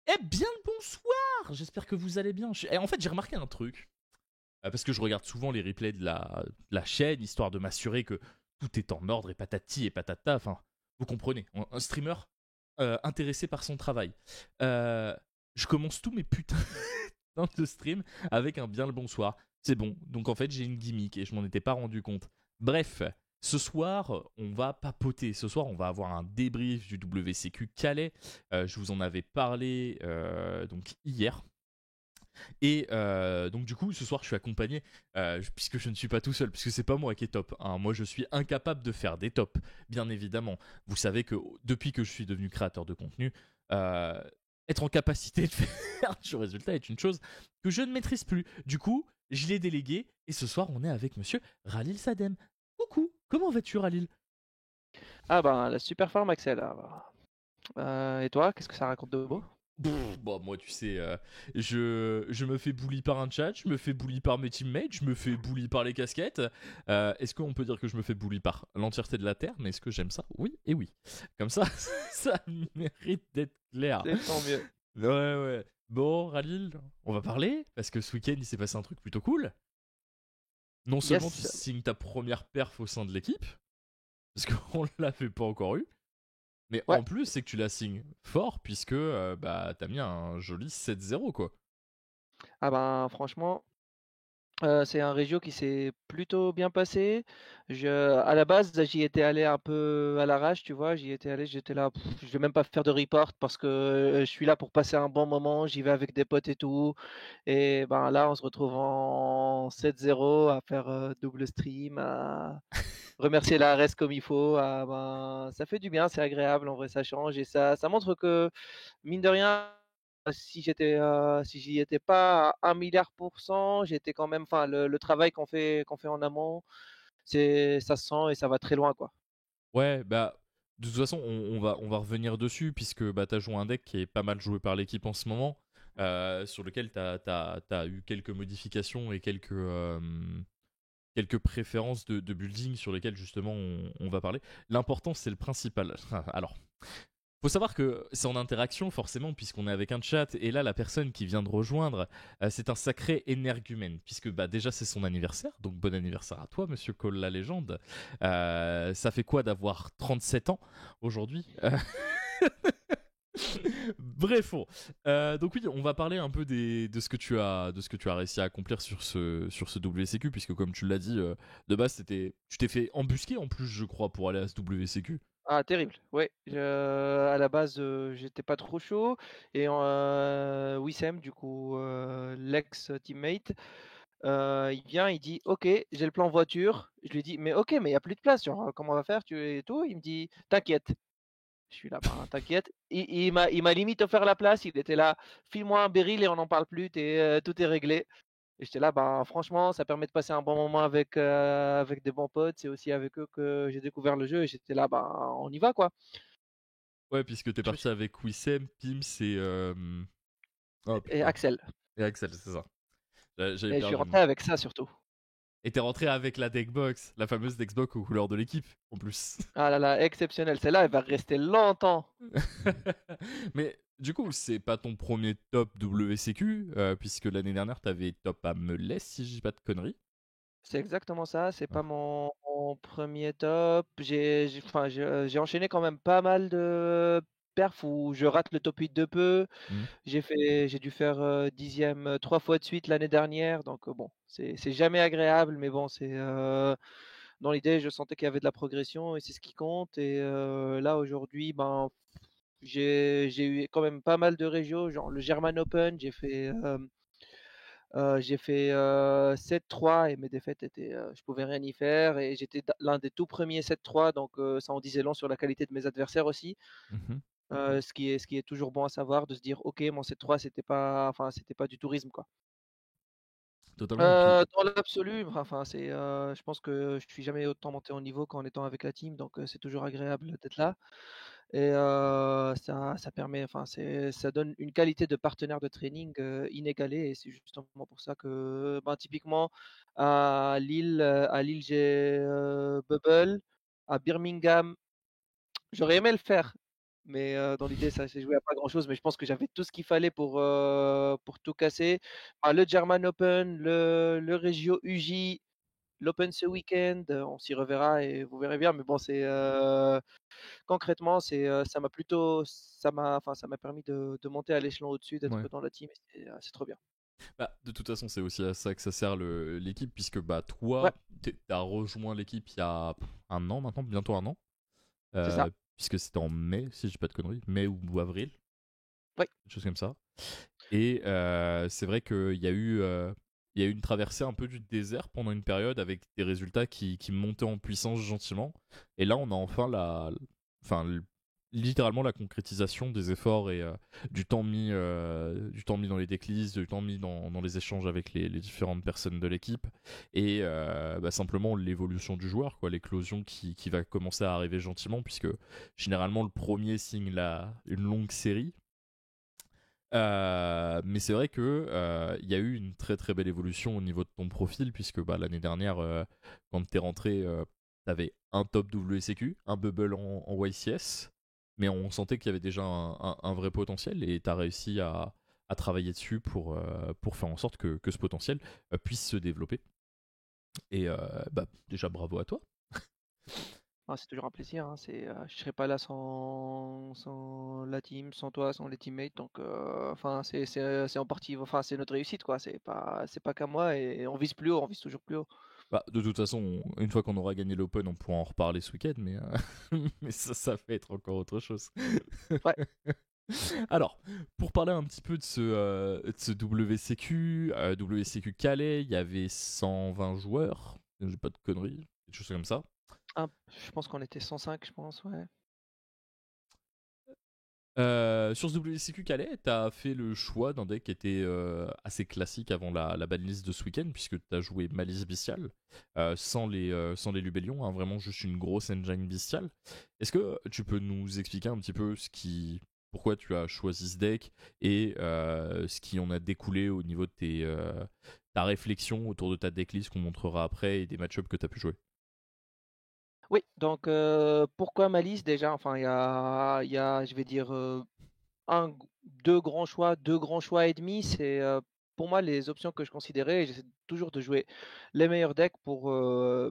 Eh bien le bonsoir. J'espère que vous allez bien. En fait, j'ai remarqué un truc. Parce que je regarde souvent les replays de la chaîne, histoire de m'assurer que tout est en ordre et patati et patata. Enfin, vous comprenez. Un streamer intéressé par son travail. Euh, je commence tous mes putains de stream avec un bien le bonsoir. C'est bon. Donc en fait, j'ai une gimmick et je m'en étais pas rendu compte. Bref, ce soir, on va papoter. Ce soir, on va avoir un débrief du WCQ Calais. Je vous en avais parlé donc hier. Et donc du coup, ce soir, je suis accompagné, puisque je ne suis pas tout seul, puisque c'est pas moi qui est top, hein. Moi, je suis incapable de faire des tops, bien évidemment. Vous savez que depuis que je suis devenu créateur de contenu, euh, être en capacité de faire du résultat est une chose que je ne maîtrise plus. Du coup, je l'ai délégué, et ce soir, on est avec monsieur Ralil Sadem. Coucou, comment vas-tu, Ralil? Ah ben, la super forme, Axel. Et toi, qu'est-ce que ça raconte de beau? Bon, moi, tu sais, je me fais bully par un chat, je me fais bully par mes teammates, je me fais bully par les casquettes. Est-ce qu'on peut dire que je me fais bully par l'entièreté de la Terre? Mais est-ce que j'aime ça? Oui et oui. Comme ça, ça mérite d'être clair. C'est tant mieux. Ouais, ouais. Bon, Ralil, on va parler, parce que ce week-end, il s'est passé un truc plutôt cool. Non seulement tu Yes. signes ta première perf au sein de l'équipe, parce qu'on l'avait pas encore eu, mais Ouais. en plus, c'est que tu la signes fort, puisque bah, t'as mis un joli 7-0, quoi. Ah ben, franchement, c'est un régio qui s'est plutôt bien passé. À la base, j'y étais allé un peu à l'arrache, tu vois. J'y étais allé, j'étais là, je vais même pas faire de report parce que je suis là pour passer un bon moment. J'y vais avec des potes et tout. Et ben là, on se retrouve en 7-0 à faire double stream, à remercier la RS comme il faut. Ben, ça fait du bien, c'est agréable. En vrai, ça change et ça montre que mine de rien, si j'y étais pas à 1 milliard %, j'étais quand même, enfin, le travail qu'on fait en amont, ça se sent et ça va très loin, quoi. Ouais, bah, de toute façon, on va revenir dessus, puisque bah, t'as joué un deck qui est pas mal joué par l'équipe en ce moment, sur lequel t'as eu quelques modifications et quelques préférences de building sur lesquelles justement on va parler. L'important, c'est le principal. Alors, faut savoir que c'est en interaction forcément puisqu'on est avec un chat et là la personne qui vient de rejoindre c'est un sacré énergumène puisque bah déjà c'est son anniversaire donc bon anniversaire à toi monsieur Cole la légende. Ça fait quoi d'avoir 37 ans aujourd'hui? Bref, donc oui, on va parler un peu de ce que tu as réussi à accomplir sur ce WCQ, puisque comme tu l'as dit, de base, tu t'es fait embusquer en plus, je crois, pour aller à ce WCQ. Ah, terrible. Ouais, à la base, j'étais pas trop chaud et Wissem, du coup, l'ex-teammate, il vient, il dit: «OK, j'ai le plan voiture». Je lui dis: «Mais OK, mais il y a plus de place, genre, comment on va faire?» et tout. Il me dit: «T'inquiète». Je suis là: «Ben, t'inquiète». Il m'a limite offert la place. Il était là: «File-moi un Beryl et on n'en parle plus, tout est réglé». Et j'étais là: «Ben, franchement, ça permet de passer un bon moment avec des bons potes». C'est aussi avec eux que j'ai découvert le jeu et j'étais là: «Ben, on y va, quoi». Ouais, puisque t'es Je me parti suis avec Wissem, Pims oh Et putain, Axel, et Axel, c'est ça. J'avais et je suis perdu le rentré nom. avec ça surtout. Et t'es rentré avec la deckbox, la fameuse deckbox aux couleurs de l'équipe, en plus. Ah là là, exceptionnel. Celle-là, elle va rester longtemps. Mais du coup, c'est pas ton premier top WCQ, puisque l'année dernière, t'avais top à Melez, si je dis pas de conneries. C'est exactement ça, c'est pas Ah. mon 1er top. Enfin, j'ai enchaîné quand même pas mal de perfs où je rate le top 8 de peu. Hmm. J'ai dû faire, 10e, 3 fois de suite l'année dernière, donc bon, c'est jamais agréable, mais bon, dans l'idée, je sentais qu'il y avait de la progression et c'est ce qui compte. Et là, aujourd'hui, ben, j'ai eu quand même pas mal de régios, genre le German Open, j'ai fait 7-3 et mes défaites étaient, je pouvais rien y faire et j'étais l'un des tout premiers 7-3, donc ça en disait long sur la qualité de mes adversaires aussi. Mhm. Ce qui est toujours bon à savoir, de se dire: «OK, mon 7-3 c'était pas du tourisme, quoi». Totalement. Puis, Dans l'absolu, enfin, je pense que je suis jamais autant monté en niveau qu'en étant avec la team, donc c'est toujours agréable d'être là. Et ça permet, enfin, ça donne une qualité de partenaire de training, inégalée, et c'est justement pour ça que, ben, typiquement à Lille, j'ai, Bubble. À Birmingham, j'aurais aimé le faire, Mais dans l'idée, ça s'est joué à pas grand-chose. Mais je pense que j'avais tout ce qu'il fallait pour tout casser. Enfin, le German Open, le Regio UJ, l'Open ce week-end, on s'y reverra et vous verrez bien. Mais bon, concrètement, ça m'a permis de monter à l'échelon au-dessus, Ouais. d'être dans la team. Et c'est trop bien. Bah, de toute façon, c'est aussi à ça que ça sert l'équipe, puisque bah, Ouais, toi, t'as rejoint l'équipe il y a un an maintenant, bientôt un an, c'est ça. puisque c'était en mai, si je dis pas de conneries, mai ou avril, Oui, quelque chose comme ça. Et c'est vrai qu'il y a eu une traversée un peu du désert pendant une période avec des résultats qui montaient en puissance gentiment. Et là, on a enfin enfin, littéralement la concrétisation des efforts et du temps mis dans les déclises, du temps mis dans les échanges avec les différentes personnes de l'équipe et bah, simplement l'évolution du joueur, quoi, l'éclosion qui va commencer à arriver gentiment puisque généralement le premier signe une longue série. Mais c'est vrai que il y a eu une très très belle évolution au niveau de ton profil puisque bah, l'année dernière quand t'es rentré t'avais un top WSQ, un bubble en YCS, mais on sentait qu'il y avait déjà un vrai potentiel et t'as réussi à travailler dessus pour faire en sorte que ce potentiel puisse se développer. Et bah, déjà bravo à toi. ah, c'est toujours un plaisir, hein. Je serais pas là sans la team, sans toi, sans les teammates. Donc, enfin, c'est en partie, enfin, c'est notre réussite, quoi. C'est pas qu'à moi et on vise plus haut, on vise toujours plus haut. Bah, de toute façon, une fois qu'on aura gagné l'Open, on pourra en reparler ce week-end, mais, mais ça va être encore autre chose. Ouais. Alors, pour parler un petit peu de ce WCQ, WCQ Calais, il y avait 120 joueurs, j'ai pas de conneries, quelque chose comme ça. Je pense qu'on était 105, je pense, ouais. Sur ce WCQ Calais, t'as fait le choix d'un deck qui était assez classique avant la banlist de ce week-end, puisque t'as joué Malice Bestial, sans les Lubellions, hein, vraiment juste une grosse engine bestiale. Est-ce que tu peux nous expliquer un petit peu pourquoi tu as choisi ce deck et ce qui en a découlé au niveau de ta réflexion autour de ta decklist qu'on montrera après et des match-ups que t'as pu jouer? Oui, donc pourquoi Malice déjà? Enfin, il y a, je vais dire, un, deux grands choix et demi. C'est pour moi les options que je considérais. Et j'essaie toujours de jouer les meilleurs decks pour me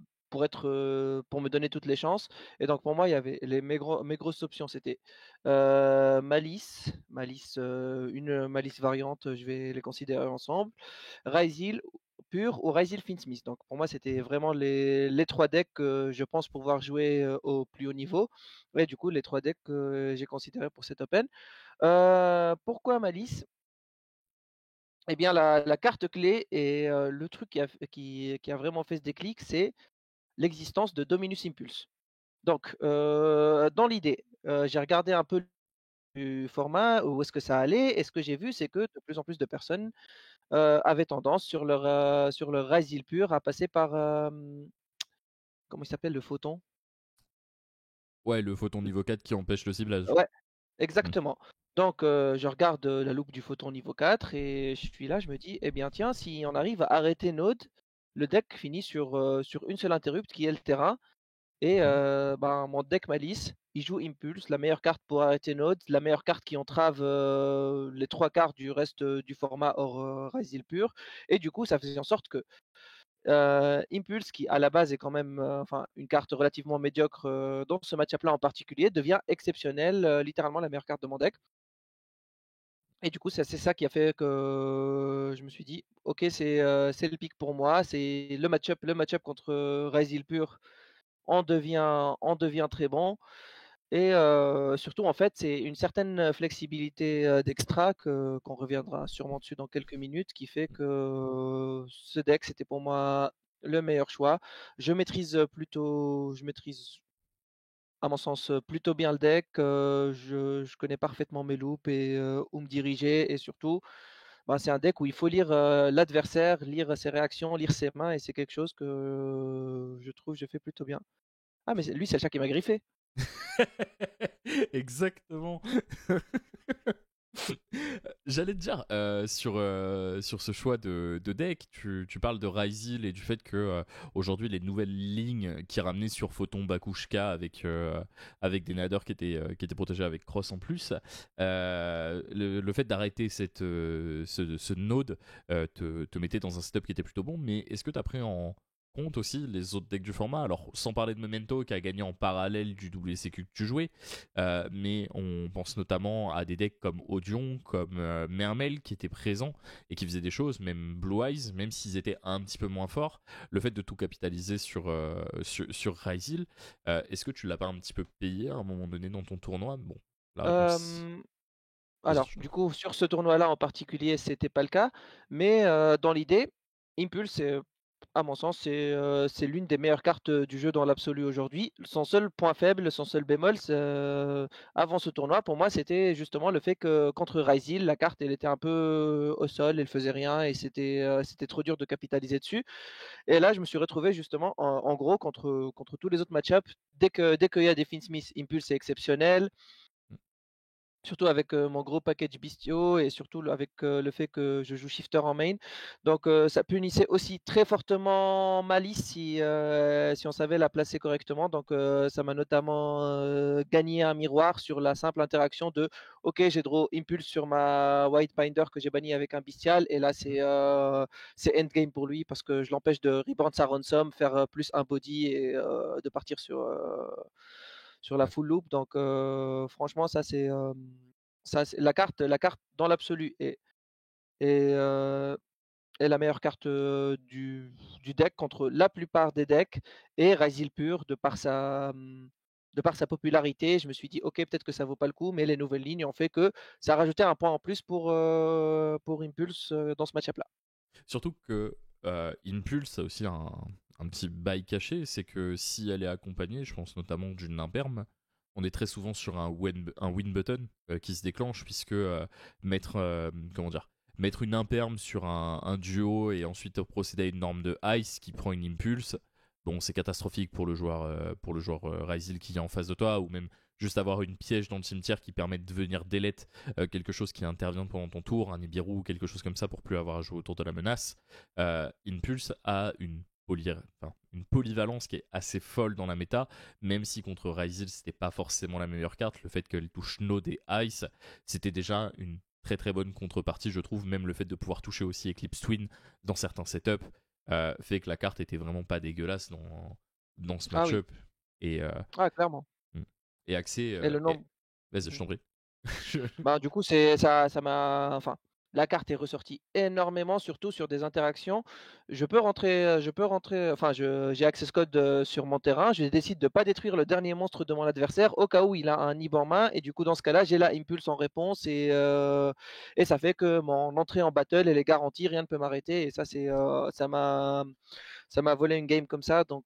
donner toutes les chances. Et donc pour moi, il y avait mes grosses options, c'était une Malice variante, je vais les considérer ensemble. Ryzeal pur ou Ryzeal Finsmith. Donc pour moi, c'était vraiment les trois decks que je pense pouvoir jouer au plus haut niveau. Et du coup, les trois decks que j'ai considérés pour cet Open. Pourquoi Malice? Eh bien, la carte clé et le truc qui a vraiment fait ce déclic, c'est l'existence de Dominus Impulse. Donc, dans l'idée, j'ai regardé un peu du format, où est-ce que ça allait, et ce que j'ai vu, c'est que de plus en plus de personnes avaient tendance sur leur Razil pur à passer par, comment il s'appelle, le photon? Ouais, le photon niveau 4 qui empêche le ciblage. Ouais, Hmm. exactement. Donc, je regarde la loupe du photon niveau 4 et je suis là, je me dis, eh bien, tiens, si on arrive à arrêter Node, le deck finit sur une seule interrupt qui est le terrain. Et Mhm. ben, mon deck Malice, il joue Impulse, la meilleure carte pour arrêter Node, la meilleure carte qui entrave les trois quarts du reste du format hors Razil pur. Et du coup, ça faisait en sorte que Impulse, qui à la base est quand même enfin, une carte relativement médiocre dans ce match-up-là en particulier, devient exceptionnelle, littéralement la meilleure carte de mon deck. Et du coup, c'est ça qui a fait que je me suis dit, ok, c'est le pick pour moi, c'est le match-up contre Ryzeal pur en devient très bon. Et surtout, en fait, c'est une certaine flexibilité d'extra qu'on reviendra sûrement dessus dans quelques minutes, qui fait que ce deck, c'était pour moi le meilleur choix. Je maîtrise à mon sens plutôt bien le deck. Je connais parfaitement mes loops et où me diriger. Et surtout, bah, c'est un deck où il faut lire l'adversaire, lire ses réactions, lire ses mains. Et c'est quelque chose que je trouve que je fais plutôt bien. Ah, mais lui, c'est le chat qui m'a griffé. Exactement. J'allais te dire, sur ce choix de deck, tu parles de Ryzil et du fait que aujourd'hui les nouvelles lignes qui ramenaient sur Photon Bakushka avec des naders qui étaient protégés avec Cross en plus, le fait d'arrêter ce node te mettait dans un setup qui était plutôt bon, mais est-ce que tu as pris en compte aussi les autres decks du format? Alors, sans parler de Memento qui a gagné en parallèle du WCQ que tu jouais, mais on pense notamment à des decks comme Audion, comme Mermel qui étaient présents et qui faisaient des choses, même Blue Eyes, même s'ils étaient un petit peu moins forts. Le fait de tout capitaliser sur Ryzil, est-ce que tu l'as pas un petit peu payé à un moment donné dans ton tournoi? Bon, la réponse. Hem, Vas-y, alors, je t'en du prie. coup, sur ce tournoi-là en particulier, c'était pas le cas, mais dans l'idée, Impulse, à mon sens, c'est l'une des meilleures cartes, du jeu dans l'absolu aujourd'hui. Son seul point faible, son seul bémol, avant ce tournoi, pour moi, c'était justement le fait que contre Ryzil, la carte, elle était un peu au sol, elle faisait rien et c'était trop dur de capitaliser dessus. Et là, je me suis retrouvé justement en gros contre tous les autres match-ups. Dès qu'il y a des Finn Smith, Impulse est exceptionnel. Surtout avec mon gros package bestiaux et surtout avec le fait que je joue shifter en main. Donc ça punissait aussi très fortement Malice si on savait la placer correctement. Donc ça m'a notamment gagné un miroir sur la simple interaction de OK, j'ai draw Impulse sur ma White Binder que j'ai banni avec un bestial. Et là, Mhm. c'est endgame pour lui parce que je l'empêche de rebrand sa ransom, faire plus un body et de partir sur la Ouais. full loop. Donc franchement, ça c'est la carte dans l'absolu est, est la meilleure carte du deck contre la plupart des decks. Et Ryzil Pur, de par sa popularité, je me suis dit ok, peut-être que ça vaut pas le coup, mais les nouvelles lignes ont fait que ça a rajouté un point en plus pour Impulse dans ce match-up là. Surtout que Impulse a aussi un petit bail caché, c'est que si elle est accompagnée, je pense notamment d'une imperme, on est très souvent sur un win button qui se déclenche, puisque comment dire, mettre une imperme sur un duo et ensuite procéder à une norme de ice qui prend une impulse, bon, c'est catastrophique pour le joueur Ryzil qui est en face de toi, ou même juste avoir une piège dans le cimetière qui permet de venir delete quelque chose qui intervient pendant ton tour, un Nibiru ou quelque chose comme ça pour plus avoir à jouer autour de la menace. Impulse a une polyvalence qui est assez folle dans la méta, même si contre Ryzil c'était pas forcément la meilleure carte. Le fait qu'elle touche Node et Ice, c'était déjà une très très bonne contrepartie, je trouve. Même le fait de pouvoir toucher aussi Eclipse Twin dans certains setups fait que la carte était vraiment pas dégueulasse dans ce Ah oui, match-up. Et, ah clairement. mm. et accès. Et le nombre. Vas-y, je t'en prie. Bah, du coup, ça m'a enfin, la carte est ressortie énormément, surtout sur des interactions. Je peux rentrer, enfin, j'ai access code, sur mon terrain. Je décide de pas détruire le dernier monstre de mon adversaire au cas où il a un nib en main et du coup, dans ce cas-là, j'ai la impulse en réponse et ça fait que mon entrée en battle, elle est garantie, rien ne peut m'arrêter et ça m'a volé une game comme ça. Donc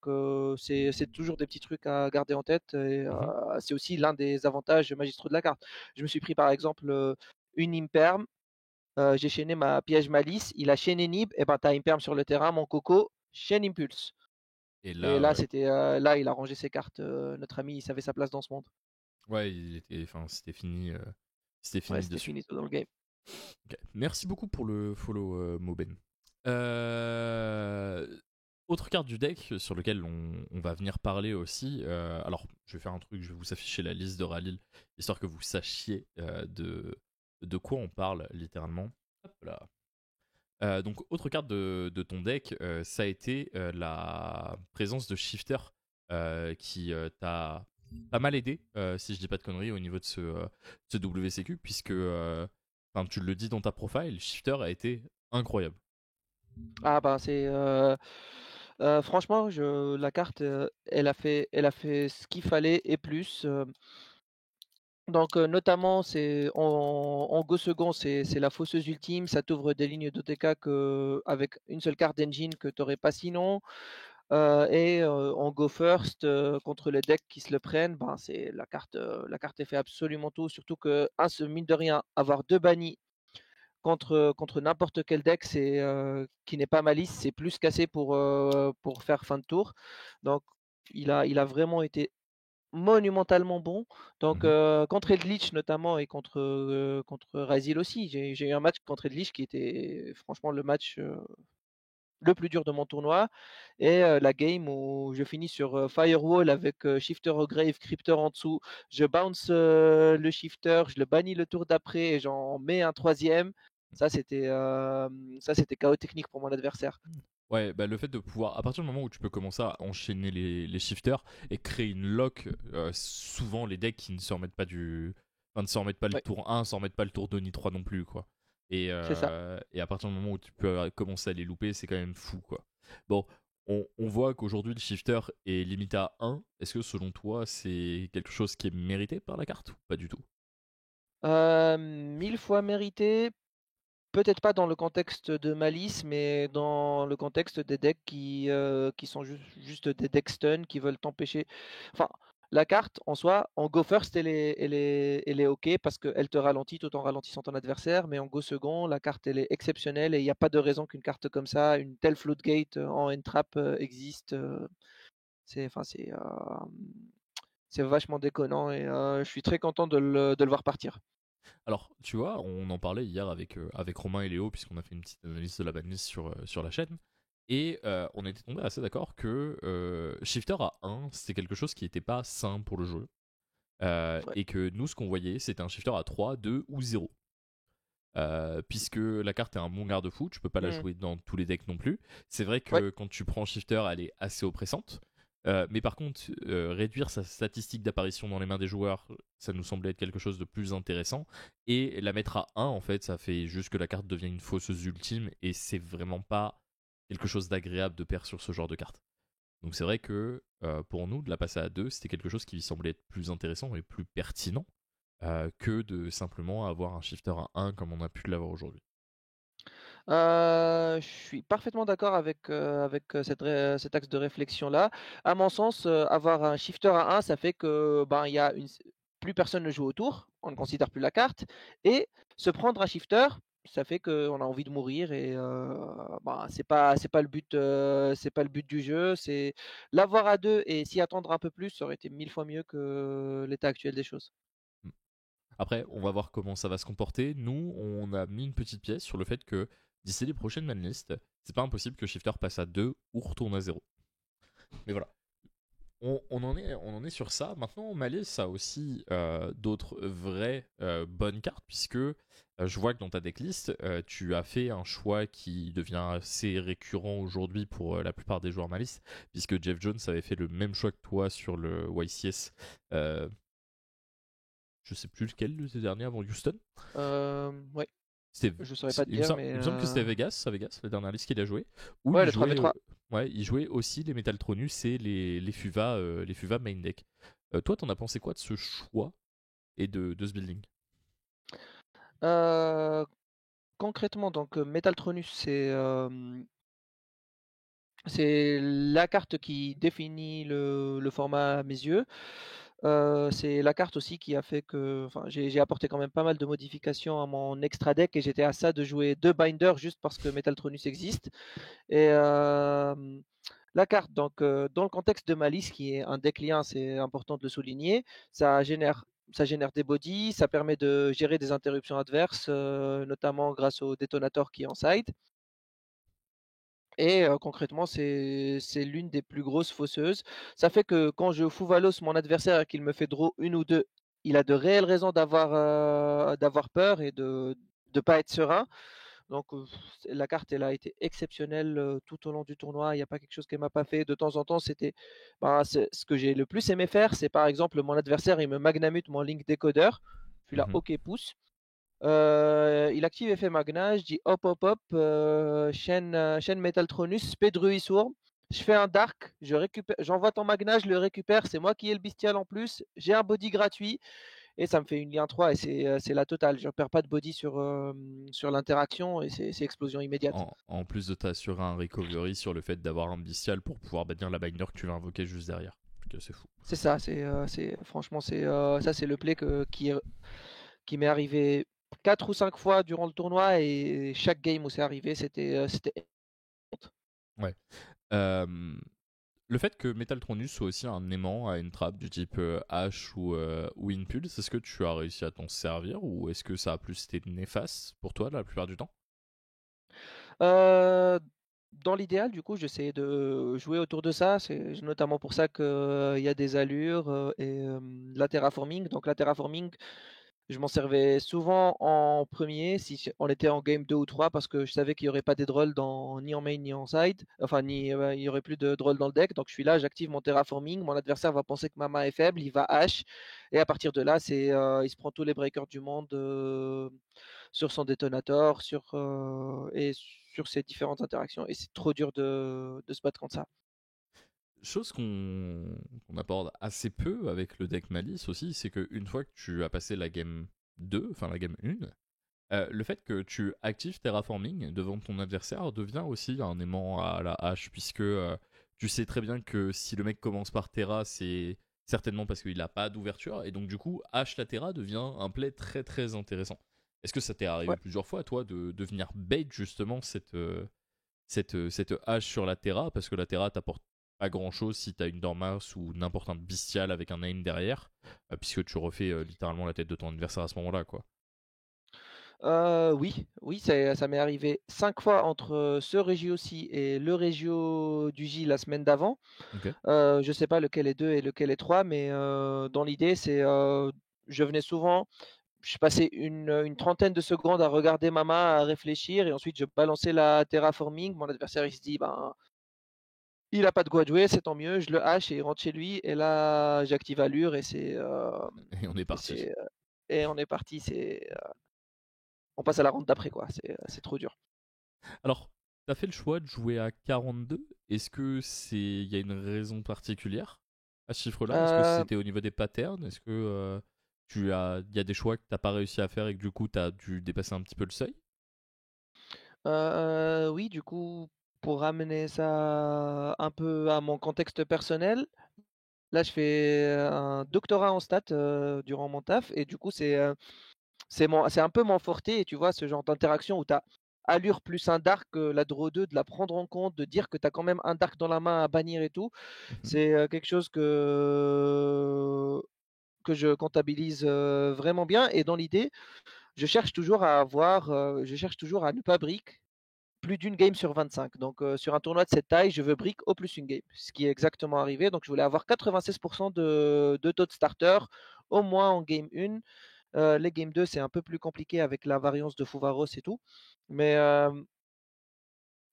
c'est toujours des petits trucs à garder en tête et Mhm. c'est aussi l'un des avantages magistraux de la carte. Je me suis pris par exemple une imperm, j'ai chaîné ma piège malice, il a chaîné Nib, et ben t'as imperm sur le terrain, mon coco, chaîne impulse. Et Et là, là, ouais. là, il a rangé ses cartes. Notre ami, il savait sa place dans ce monde. Ouais, enfin, c'était fini. C'était Ouais, fini c'était dessus. fini tout dans le game. Ok. Merci beaucoup pour le follow, Moben. Euh, Autre carte du deck sur lequel on va venir parler aussi. Alors, je vais faire un truc, je vais vous afficher la liste de Ralil, histoire que vous sachiez de quoi on parle littéralement. Hop là. Donc, autre carte de ton deck, ça a été la présence de Shifter qui t'a pas mal aidé, si je dis pas de conneries, au niveau de ce WCQ, puisque enfin, tu le dis dans ta profile, Shifter a été incroyable. Ah ben franchement, la carte, elle a fait ce qu'il fallait et plus. Donc, notamment, en Go second, c'est la fosseuse ultime. Ça t'ouvre des lignes d'OTK avec une seule carte d'engine que tu n'aurais pas sinon. Et en Go first, contre les decks qui se le prennent, ben, la carte elle fait absolument tout. Surtout que, mine de rien, avoir deux bannis contre n'importe quel deck, qui n'est pas malice, c'est plus cassé pour faire fin de tour. Donc, il a vraiment été monumentalement bon. Donc, Mhm. contre Edlich notamment et contre Razil aussi. J'ai eu un match contre Edlich qui était franchement le match le plus dur de mon tournoi. Et la game où je finis sur Firewall avec Shifter au Grave, Crypter en dessous. Je bounce le Shifter, je le bannis le tour d'après et j'en mets un troisième. Ça, c'était chaos technique pour mon adversaire. Ouais, bah le fait de pouvoir, à partir du moment où tu peux commencer à enchaîner les shifters et créer une lock, souvent les decks qui ne se remettent pas enfin, ne se remettent pas le Ouais, tour 1, ne se remettent pas le tour 2 ni 3 non plus, quoi. c'est ça. Et à partir du moment où tu peux commencer à les louper, c'est quand même fou, quoi. Bon, on voit qu'aujourd'hui le shifter est limité à 1. Est-ce que selon toi, c'est quelque chose qui est mérité par la carte ou pas du tout? 1000 fois mérité. Peut-être pas dans le contexte de Malice, mais dans le contexte des decks qui sont juste des decks stun, qui veulent t'empêcher. Enfin, la carte en soi, en go first, elle est OK parce qu'elle te ralentit tout en ralentissant ton adversaire, mais en go second, la carte elle est exceptionnelle et il n'y a pas de raison qu'une carte comme ça, une telle floodgate en end-trap existe. C'est, enfin, c'est vachement déconnant et je suis très content de le voir partir. Alors, tu vois, on en parlait hier avec Romain et Léo, puisqu'on a fait une petite analyse de la banlist sur la chaîne. Et on était tombé assez d'accord que Shifter à 1, c'était quelque chose qui n'était pas sain pour le jeu. Ouais. Et que nous, ce qu'on voyait, c'était un Shifter à 3, 2 ou 0. Puisque la carte est un bon garde-fou, tu peux pas la Hmm. jouer dans tous les decks non plus. C'est vrai Ouais. que quand tu prends Shifter, elle est assez oppressante. Mais par contre, réduire sa statistique d'apparition dans les mains des joueurs, ça nous semblait être quelque chose de plus intéressant. Et la mettre à 1, en fait, ça fait juste que la carte devient une fosseuse ultime, et c'est vraiment pas quelque chose d'agréable de perdre sur ce genre de carte. Donc c'est vrai que pour nous, de la passer à 2, c'était quelque chose qui semblait être plus intéressant et plus pertinent que de simplement avoir un shifter à 1 comme on a pu l'avoir aujourd'hui. Je suis parfaitement d'accord avec cet axe de réflexion-là. À mon sens, avoir un shifter à 1, ça fait que ben, il y a plus personne ne joue autour, on ne Mhm. considère plus la carte. Et se prendre un shifter, ça fait qu'on a envie de mourir et ben, c'est pas le but, c'est pas le but du jeu. C'est l'avoir à 2 et s'y attendre un peu plus, ça aurait été 1000 fois mieux que l'état actuel des choses. Après, on va voir comment ça va se comporter. Nous, on a mis une petite pièce sur le fait que d'ici les prochaines manlists, c'est pas impossible que Shifter passe à 2 ou retourne à 0. Mais voilà, on en est sur ça. Maintenant, Malice a aussi d'autres vraies bonnes cartes, puisque je vois que dans ta decklist, tu as fait un choix qui devient assez récurrent aujourd'hui pour la plupart des joueurs Malice, puisque Jeff Jones avait fait le même choix que toi sur le YCS. euh, je sais plus lequel de ces derniers avant Houston. Ouais, C'était, je saurais pas te il me dire, semble, mais il me semble que c'était Vegas, à Vegas, la dernière liste qu'il a joué, où ouais, il le jouait, 3v3. ouais, il jouait aussi les Metaltronus et les FUVA main deck. Toi, t'en as pensé quoi de ce choix et de ce building? Euh, Concrètement, donc Metaltronus, c'est la carte qui définit le format à mes yeux. C'est la carte aussi qui a fait que, enfin, j'ai apporté quand même pas mal de modifications à mon extra deck et j'étais à ça de jouer 2 binders juste parce que Metaltronus existe. Et la carte, donc dans le contexte de Malice, qui est un deck lien, c'est important de le souligner, ça génère des bodies, ça permet de gérer des interruptions adverses, notamment grâce au détonateur qui est en side. Et concrètement, c'est l'une des plus grosses fausseuses. Ça fait que quand je fous mon adversaire et qu'il me fait draw une ou deux, il a de réelles raisons d'avoir peur et de pas être serein. Donc la carte, elle a été exceptionnelle tout au long du tournoi. Il n'y a pas quelque chose qu'elle m'a pas fait. De temps en temps, c'est ce que j'ai le plus aimé faire. C'est par exemple mon adversaire, il me magnamute mon Link Decoder. Je suis là, Mhm. OK, pouce. Il active effet Magna, je dis hop hop hop, chaîne Metaltronus, Spedruisworm. Je fais un Dark, j'envoie ton Magna, je le récupère, c'est moi qui ai le bestial en plus, j'ai un body gratuit et ça me fait une lien 3 et c'est la totale. Je ne perds pas de body sur l'interaction et c'est explosion immédiate. En plus de t'assurer un recovery sur le fait d'avoir un bestial pour pouvoir bannir la binder que tu vas invoquer juste derrière. Donc, c'est fou. C'est ça, franchement, ça c'est le play qui m'est arrivé 4 ou 5 fois durant le tournoi et chaque game où c'est arrivé, c'était Ouais. Euh, Le fait que Metaltronus soit aussi un aimant à une trappe du type H ou Impulse, est-ce que tu as réussi à t'en servir ou est-ce que ça a plus été néfaste pour toi la plupart du temps? Heu, Dans l'idéal, du coup, j'essaie de jouer autour de ça. C'est notamment pour ça qu'il y a des allures, la terraforming. Donc la terraforming, je m'en servais souvent en premier si on était en game 2 ou 3 parce que je savais qu'il y aurait pas des drolls ni en main ni en side, enfin il y aurait plus de drolls dans le deck. Donc je suis là, j'active mon terraforming, mon adversaire va penser que ma main est faible, il va H et à partir de là, il se prend tous les breakers du monde, sur son détonateur, sur ses différentes interactions et c'est trop dur de se battre contre ça. Chose qu'on aborde assez peu avec le deck Malice aussi, c'est qu'une fois que tu as passé la game 2, enfin la game 1, le fait que tu actives Terraforming devant ton adversaire devient aussi un aimant à la hache, puisque tu sais très bien que si le mec commence par Terra, c'est certainement parce qu'il n'a pas d'ouverture, et donc du coup, hache la Terra devient un play très très intéressant. Est-ce que ça t'est arrivé Ouais. plusieurs fois, toi, de venir bait justement cette hache sur la Terra, parce que la Terra t'apporte pas grand chose si t'as une Dormouse ou n'importe un bestial avec un Nain derrière, puisque tu refais littéralement la tête de ton adversaire à ce moment-là, quoi. Oui, oui, ça m'est arrivé 5 fois entre ce Régio-ci et le Régio du J la semaine d'avant. Ok. Je sais pas lequel est 2 et lequel est 3, mais dans l'idée, je venais souvent, je passais une trentaine de secondes à regarder ma main, à réfléchir et ensuite je balançais la terraforming. Mon adversaire, il se dit: «Ben, il a pas de quoi jouer, c'est tant mieux». Je le hache et il rentre chez lui et là, j'active Allure Et on est et parti. c'est, et on est parti. On passe à la ronde d'après, quoi. C'est trop dur. Alors, t'as fait le choix de jouer à 42. Est-ce que il y a une raison particulière à ce chiffre-là? Est-ce que Heu c'était au niveau des patterns? Est-ce que il y a des choix que t'as pas réussi à faire et que du coup t'as dû dépasser un petit peu le seuil? Oui, du coup, pour ramener ça un peu à mon contexte personnel, là, je fais un doctorat en stats, durant mon taf et du coup, c'est un peu mon forté et tu vois, ce genre d'interaction où tu as allure plus un dark, la draw 2, de la prendre en compte, de dire que tu as quand même un dark dans la main à bannir et tout. Mhm. C'est, quelque chose que je comptabilise, vraiment bien et dans l'idée, je cherche toujours à ne pas brick plus d'une game sur 25. Donc, sur un tournoi de cette taille, je veux brick au plus une game, ce qui est exactement arrivé. Donc, je voulais avoir 96% de taux de starter, au moins en game 1. Les game 2, c'est un peu plus compliqué avec la variance de Fouvaros et tout. Mais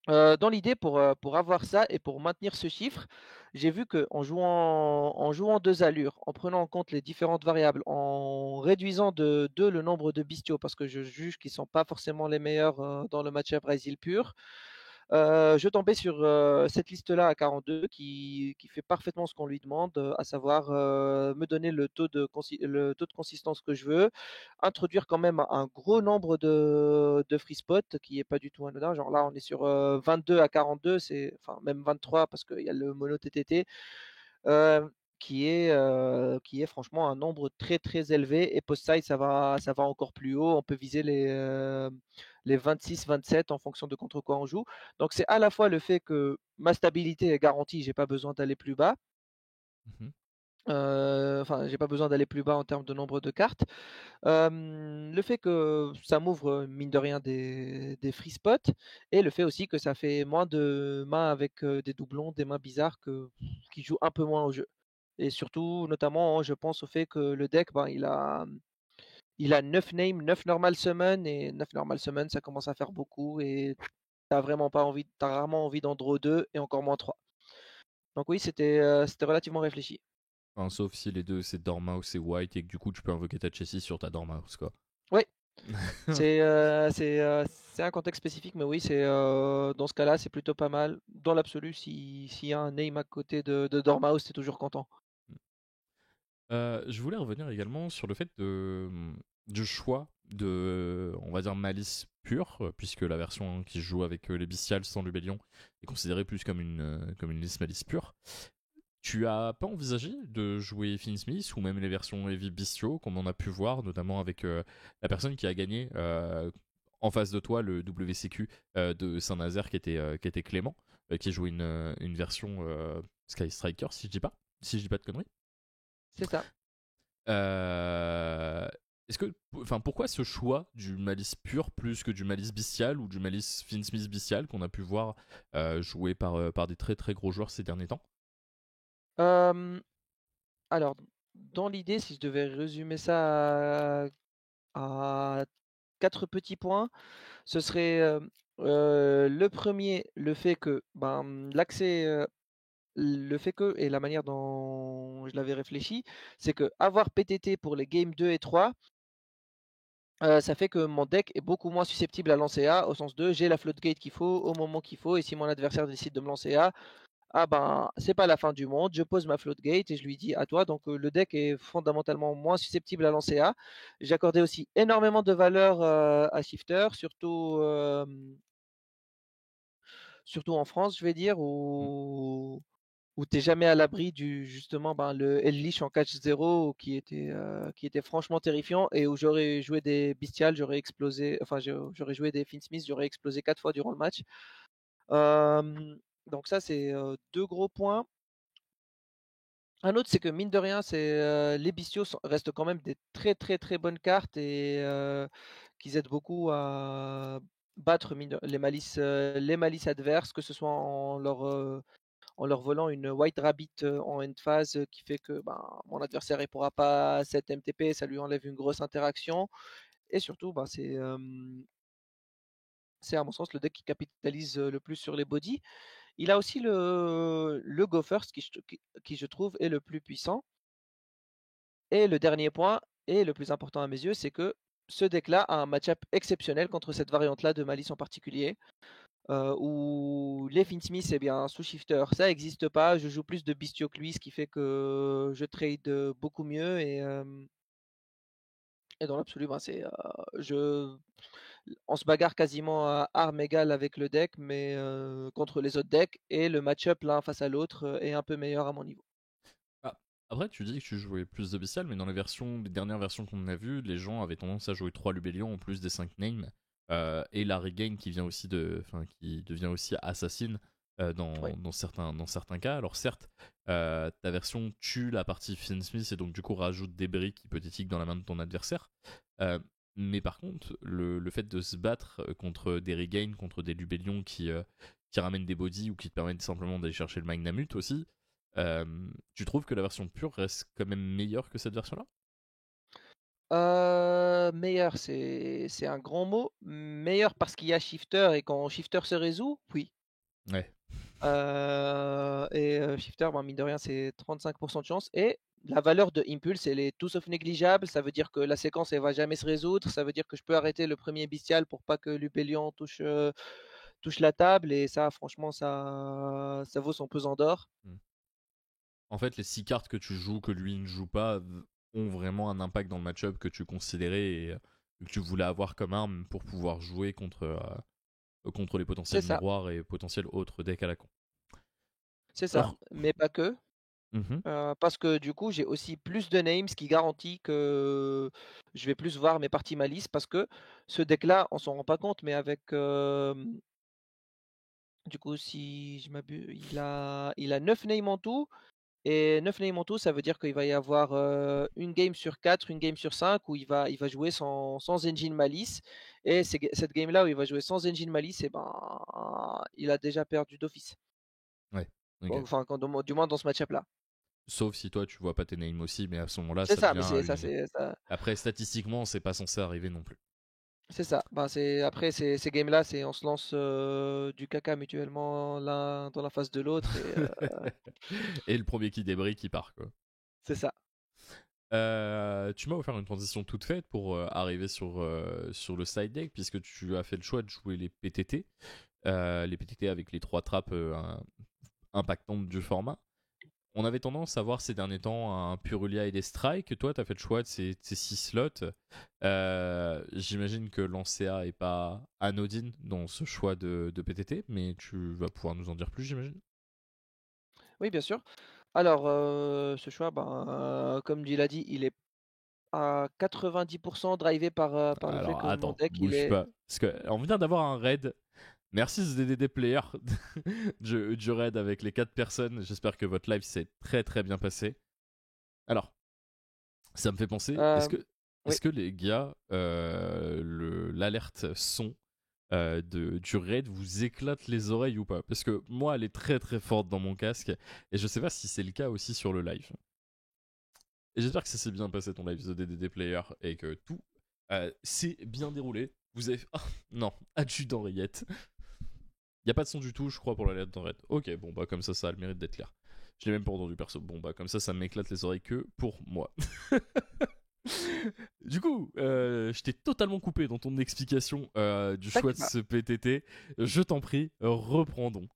dans l'idée, pour avoir ça et pour maintenir ce chiffre, j'ai vu en jouant deux allures, en prenant en compte les différentes variables, en réduisant de 2 le nombre de bestiaux, parce que je juge qu'ils ne sont pas forcément les meilleurs dans le match-up Brésil pur. Je tombais sur cette liste-là à 42 qui fait parfaitement ce qu'on lui demande, à savoir me donner le taux de consistance que je veux, introduire quand même un gros nombre de free spots qui est pas du tout anodin. Genre là, on est sur 22 à 42, enfin même 23 parce qu'il y a le mono TTT. euh, qui est franchement un nombre très très élevé et post-side ça va encore plus haut, on peut viser les 26-27 en fonction de contre quoi on joue. Donc c'est à la fois le fait que ma stabilité est garantie, j'ai pas besoin d'aller plus bas, Mhm. enfin j'ai pas besoin d'aller plus bas en termes de nombre de cartes. Le fait que ça m'ouvre mine de rien des free spots et le fait aussi que ça fait moins de mains avec des doublons, des mains bizarres qui jouent un peu moins au jeu. Et surtout, notamment, je pense au fait que le deck, ben, il a 9 names, 9 normal summon, et 9 normal summon, ça commence à faire beaucoup, et t'as rarement envie d'en draw 2, et encore moins 3. Donc oui, c'était relativement réfléchi. Enfin, sauf si les deux c'est Dormouse et White et que du coup tu peux invoquer ta chassis sur ta Dormouse, quoi. Oui, c'est un contexte spécifique, mais oui, dans ce cas-là, c'est plutôt pas mal. Dans l'absolu, s'il y a un name à côté de Dormouse, c'est toujours content. Je voulais revenir également sur le fait du choix de, on va dire, malice pure, puisque la version qui se joue avec les bestiales sans rébellion est considérée plus comme une liste malice pure. Tu as pas envisagé de jouer Finsmith ou même les versions Heavy Bestiaux, comme on a pu voir, notamment avec la personne qui a gagné en face de toi le WCQ de Saint-Nazaire qui était Clément, qui jouait une version Sky Striker, si je dis pas de conneries. C'est ça. Euh, Est-ce que, enfin, pourquoi ce choix du malice pur plus que du malice bestial ou du malice Finsmith bestial qu'on a pu voir joué par des très très gros joueurs ces derniers temps? Euh, alors, dans l'idée, si je devais résumer ça à 4 petits points, ce serait le premier, le fait que l'accès, le fait que, et la manière dont je l'avais réfléchi, c'est que avoir PTT pour les games 2 et 3, ça fait que mon deck est beaucoup moins susceptible à lancer A, au sens de j'ai la floodgate qu'il faut au moment qu'il faut, et si mon adversaire décide de me lancer A, ah ben c'est pas la fin du monde, je pose ma floodgate et je lui dis à toi. Donc le deck est fondamentalement moins susceptible à lancer A. J'accordais aussi énormément de valeur à Shifter, surtout en France, je vais dire, Mm. où t'es jamais à l'abri du justement le Ellich en catch 0 qui était franchement terrifiant, et où j'aurais joué des Bestial, j'aurais explosé, enfin j'aurais joué des Finsmith, j'aurais explosé 4 fois durant le match. Euh, donc ça c'est deux gros points. Un autre, c'est que mine de rien, les bestiaux restent quand même des très très très bonnes cartes, et qu'ils aident beaucoup à battre les malices adverses, que ce soit en leur volant une White Rabbit en end phase, qui fait que mon adversaire ne pourra pas 7 MTP, ça lui enlève une grosse interaction. Et surtout, c'est à mon sens le deck qui capitalise le plus sur les bodies. Il a aussi le Go First qui, je trouve, est le plus puissant. Et le dernier point, et le plus important à mes yeux, c'est que ce deck-là a un match-up exceptionnel contre cette variante-là de Malice en particulier, où les Finsmith, c'est bien sous shifter, ça n'existe pas. Je joue plus de bestiaux que lui, ce qui fait que je trade beaucoup mieux, et dans l'absolu, on se bagarre quasiment à armes égales avec le deck, mais contre les autres decks, et le match-up l'un face à l'autre est un peu meilleur à mon niveau. Ah, après, tu dis que tu jouais plus de bestial, mais dans les dernières versions qu'on a vues, les gens avaient tendance à jouer 3 Lubellion en plus des 5 names. Et la regain qui vient aussi qui devient aussi assassin Ouais. dans certains cas. Alors certes, ta version tue la partie Finsmith et donc du coup rajoute des briques hypothétiques dans la main de ton adversaire. Euh, mais par contre, le fait de se battre contre des regains, contre des Lubellion qui ramènent des bodies ou qui te permettent simplement d'aller chercher le Magnamut aussi, euh, tu trouves que la version pure reste quand même meilleure que cette version-là? Meilleur, c'est un grand mot. Meilleur parce qu'il y a Shifter, et quand Shifter se résout, oui. Ouais. Shifter, mine de rien, c'est 35% de chance. Et la valeur de Impulse, elle est tout sauf négligeable. Ça veut dire que la séquence, elle va jamais se résoudre. Ça veut dire que je peux arrêter le premier bestial pour pas que Lupelion touche la table. Et ça, franchement, ça vaut son pesant d'or. Mm. En fait, les 6 cartes que tu joues, que lui ne joue pas, ont vraiment un impact dans le match-up que tu considérais et que tu voulais avoir comme arme pour pouvoir jouer contre les C'est potentiels ça, miroirs et potentiels autres decks à la con. c'est ça. Alors, Mais pas que. mhm, Parce que du coup, j'ai aussi plus de names, ce qui garantit que je vais plus voir mes parties malice, parce que ce deck-là, on s'en rend pas compte, mais du coup, si je m'abuse, il a 9 names en tout. Et 9 names en tout, ça veut dire qu'il va y avoir une game sur 4, une game sur 5 où il va jouer sans engine malice. Et cette game-là où il va jouer sans engine malice, il a déjà perdu d'office. ouais, ok. Enfin, du moins dans ce match-up-là. Sauf si toi tu vois pas tes names aussi, mais à ce moment-là, C'est ça ça, mais devient c'est ça, une. c'est ça. Après, statistiquement, c'est pas censé arriver non plus. C'est ça. Après ces games-là, on se lance du caca mutuellement l'un dans la face de l'autre, et Et le premier qui débrille, qui part, quoi. c'est ça. Tu m'as offert une transition toute faite pour arriver sur le side deck, puisque tu as fait le choix de jouer les PTT avec les 3 trappes impactantes du format. On avait tendance à voir ces derniers temps un Purulia et des Strikes. Toi, tu as fait le choix de ces 6 slots. J'imagine que l'Ancea est pas anodine dans ce choix de PTT, mais tu vas pouvoir nous en dire plus, j'imagine. Oui, bien sûr. Alors, ce choix, comme il a dit, il est à 90% drivé par le fait Alors que mon attends, deck, il bouge est. pas. Parce que on vient d'avoir un raid. Merci ZDD Player du raid avec les 4 personnes. J'espère que votre live s'est très très bien passé. Alors, ça me fait penser, est-ce euh, que, oui. est-ce que les gars, l'alerte son du raid vous éclate les oreilles ou pas? Parce que moi, elle est très très forte dans mon casque et je sais pas si c'est le cas aussi sur le live. Et j'espère que ça s'est bien passé ton live The DDD Player et que tout s'est bien déroulé. Vous avez. Ah, non, adjudant Rayette. Y a pas de son du tout, je crois, pour la lettre dans Red. Ok, bon, bah, comme ça a le mérite d'être clair. Je l'ai même pas entendu perso. Bon, bah, comme ça m'éclate les oreilles que pour moi. Du coup, je t'ai totalement coupé dans ton explication du choix T'inquiète de pas. ce PTT. Je t'en prie, reprends donc.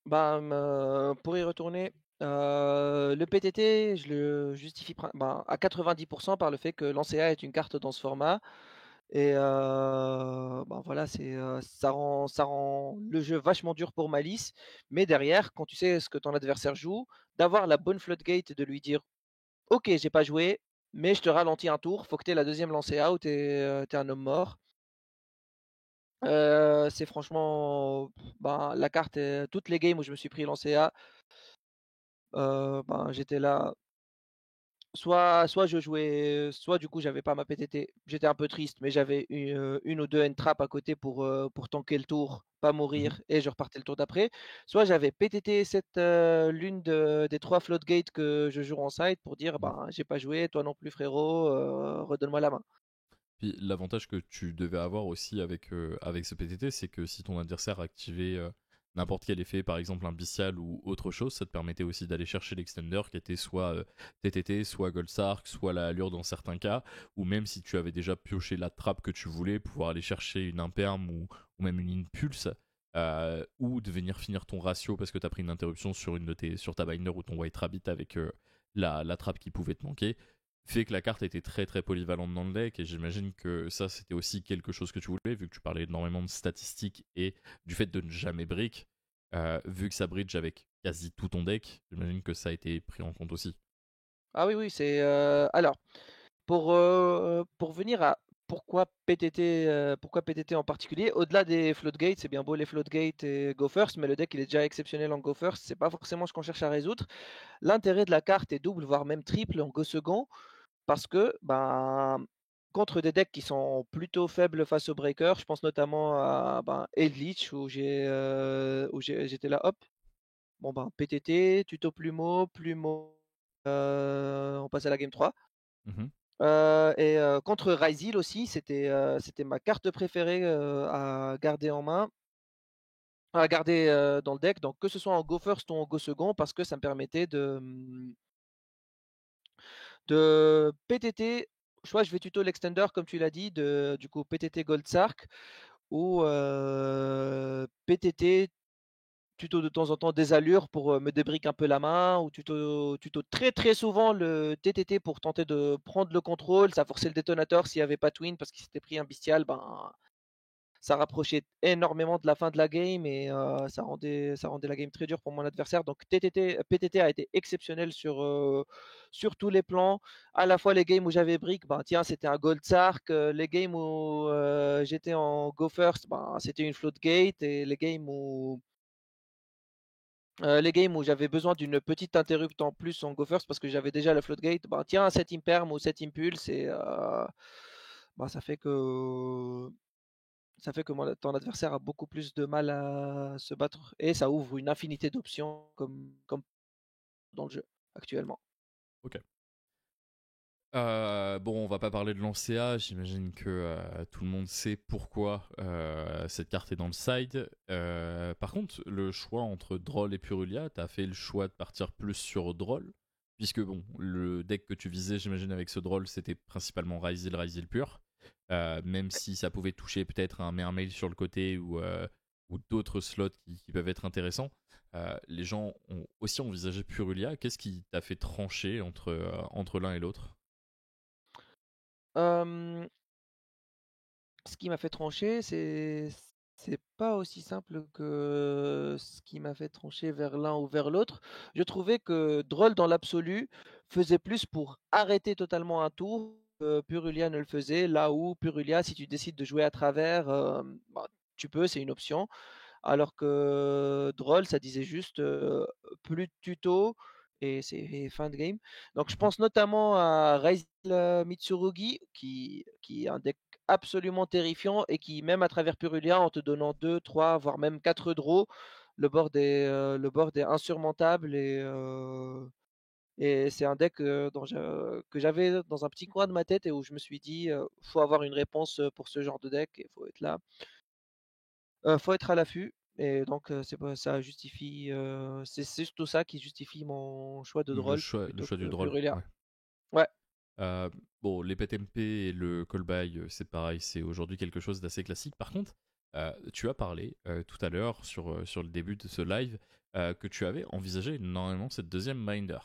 Pour y retourner, le PTT, je le justifie à 90% par le fait que Lancea est une carte dans ce format. Et voilà, ça rend le jeu vachement dur pour Malice. Mais derrière, quand tu sais ce que ton adversaire joue, d'avoir la bonne floodgate et de lui dire: OK, j'ai pas joué, mais je te ralentis un tour, faut que tu aies la deuxième lancée out et tu un homme mort. C'est franchement, la carte, toutes les games où je me suis pris lancé A, j'étais là. Soit je jouais, soit du coup j'avais pas ma PTT. J'étais un peu triste, mais j'avais une ou deux end trap à côté pour tanker le tour, pas Mhm. mourir et je repartais le tour d'après. Soit j'avais PTT l'une des trois floodgates que je joue en side pour dire: Mhm. j'ai pas joué, toi non plus frérot, redonne-moi la main. Puis l'avantage que tu devais avoir aussi avec ce PTT, c'est que si ton adversaire activait n'importe quel effet, par exemple un bestial ou autre chose, ça te permettait aussi d'aller chercher l'extender qui était soit TTT, soit Goldsark, soit la allure dans certains cas, ou même si tu avais déjà pioché la trappe que tu voulais, pouvoir aller chercher une imperm ou même une impulse, ou de venir finir ton ratio parce que tu as pris une interruption sur ta binder ou ton white rabbit avec la trappe qui pouvait te manquer fait que la carte était très très polyvalente dans le deck et j'imagine que ça c'était aussi quelque chose que tu voulais vu que tu parlais énormément de statistiques et du fait de ne jamais brick vu que ça bridge avec quasi tout ton deck j'imagine que ça a été pris en compte aussi. Ah oui, oui, alors, pour venir à pourquoi PTT en particulier, au-delà des floodgates, c'est bien beau les floodgates et go first, mais le deck il est déjà exceptionnel en go first, c'est pas forcément ce qu'on cherche à résoudre. L'intérêt de la carte est double, voire même triple en go second, parce que contre des decks qui sont plutôt faibles face au breaker, je pense notamment à Eldritch j'étais là, hop, PTT, tuto Plumeau, Plumeau, on passe à la game 3. Mhm. Contre Ryzeal aussi, c'était ma carte préférée à garder en main, à garder dans le deck. Donc que ce soit en go first ou en go second, parce que ça me permettait de PTT. Soit je vais tuto l'extender comme tu l'as dit, du coup PTT Gold Sark ou PTT tuto de temps en temps des allures pour me débrique un peu la main, ou tuto très très souvent le TTT pour tenter de prendre le contrôle. Ça forçait le détonateur s'il n'y avait pas Twin parce qu'il s'était pris un bestial, ça rapprochait énormément de la fin de la game et ça rendait la game très dure pour mon adversaire. Donc PTT a été exceptionnel sur tous les plans. À la fois les games où j'avais brick, tiens, c'était un Gold Sark. Les games où j'étais en Go First, c'était une Floatgate. Et les games où j'avais besoin d'une petite interrupt en plus en Go First parce que j'avais déjà la Floatgate, tiens, cette Imperm ou cette Impulse. Et ça fait que ton adversaire a beaucoup plus de mal à se battre et ça ouvre une infinité d'options comme dans le jeu actuellement. Ok. Bon, on va pas parler de l'Ancea, j'imagine que tout le monde sait pourquoi cette carte est dans le side. Par contre, le choix entre Droll et Purulia, t'as fait le choix de partir plus sur Droll, puisque bon, le deck que tu visais, j'imagine, avec ce Droll, c'était principalement Ryzeal pur, même si ça pouvait toucher peut-être un Mermail sur le côté ou d'autres slots qui peuvent être intéressants. Les gens ont aussi envisagé Purulia. Qu'est-ce qui t'a fait trancher entre l'un et l'autre? Euh, Ce qui m'a fait trancher, c'est pas aussi simple que ce qui m'a fait trancher vers l'un ou vers l'autre. Je trouvais que Droll dans l'absolu faisait plus pour arrêter totalement un tour Purulia ne le faisait, là où Purulia, si tu décides de jouer à travers, bah, tu peux, c'est une option. Alors que Droll, ça disait juste plus de tuto et c'est fin de game. Donc je Mhm. pense notamment à Raizal Mitsurugi, qui est un deck absolument terrifiant et qui, même à travers Purulia, en te donnant 2, 3, voire même 4 draws, le board est insurmontable et c'est un deck que j'avais dans un petit coin de ma tête et où je me suis dit, faut avoir une réponse pour ce genre de deck et faut être là. Faut être à l'affût et donc c'est pas ça justifie, c'est surtout ça qui justifie mon choix de Le Droll choix, le plutôt choix du que drôle. Purulia. Ouais. Ouais. Bon, les PTMP et le call by, c'est pareil, c'est aujourd'hui quelque chose d'assez classique. Par contre, tu as parlé tout à l'heure sur le début de ce live que tu avais envisagé normalement cette deuxième binder.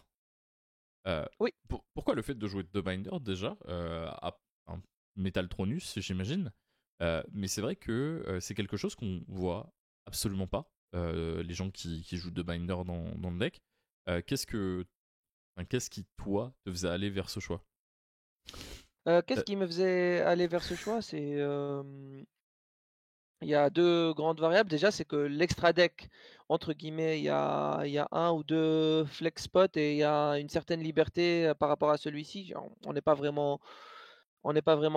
Euh, Oui. Pourquoi le fait de jouer deux binders déjà à un Metaltronus, j'imagine. Mais c'est vrai que c'est quelque chose qu'on voit absolument pas. Les gens qui jouent deux binders dans le deck. Qu'est-ce qui, toi, te faisait aller vers ce choix? Qu'est-ce Euh, qui me faisait aller vers ce choix? Il y a 2 grandes variables. Déjà, c'est que l'extra deck, entre guillemets, il y a 1 ou 2 flex spots et il y a une certaine liberté, par rapport à celui-ci. On n'est pas vraiment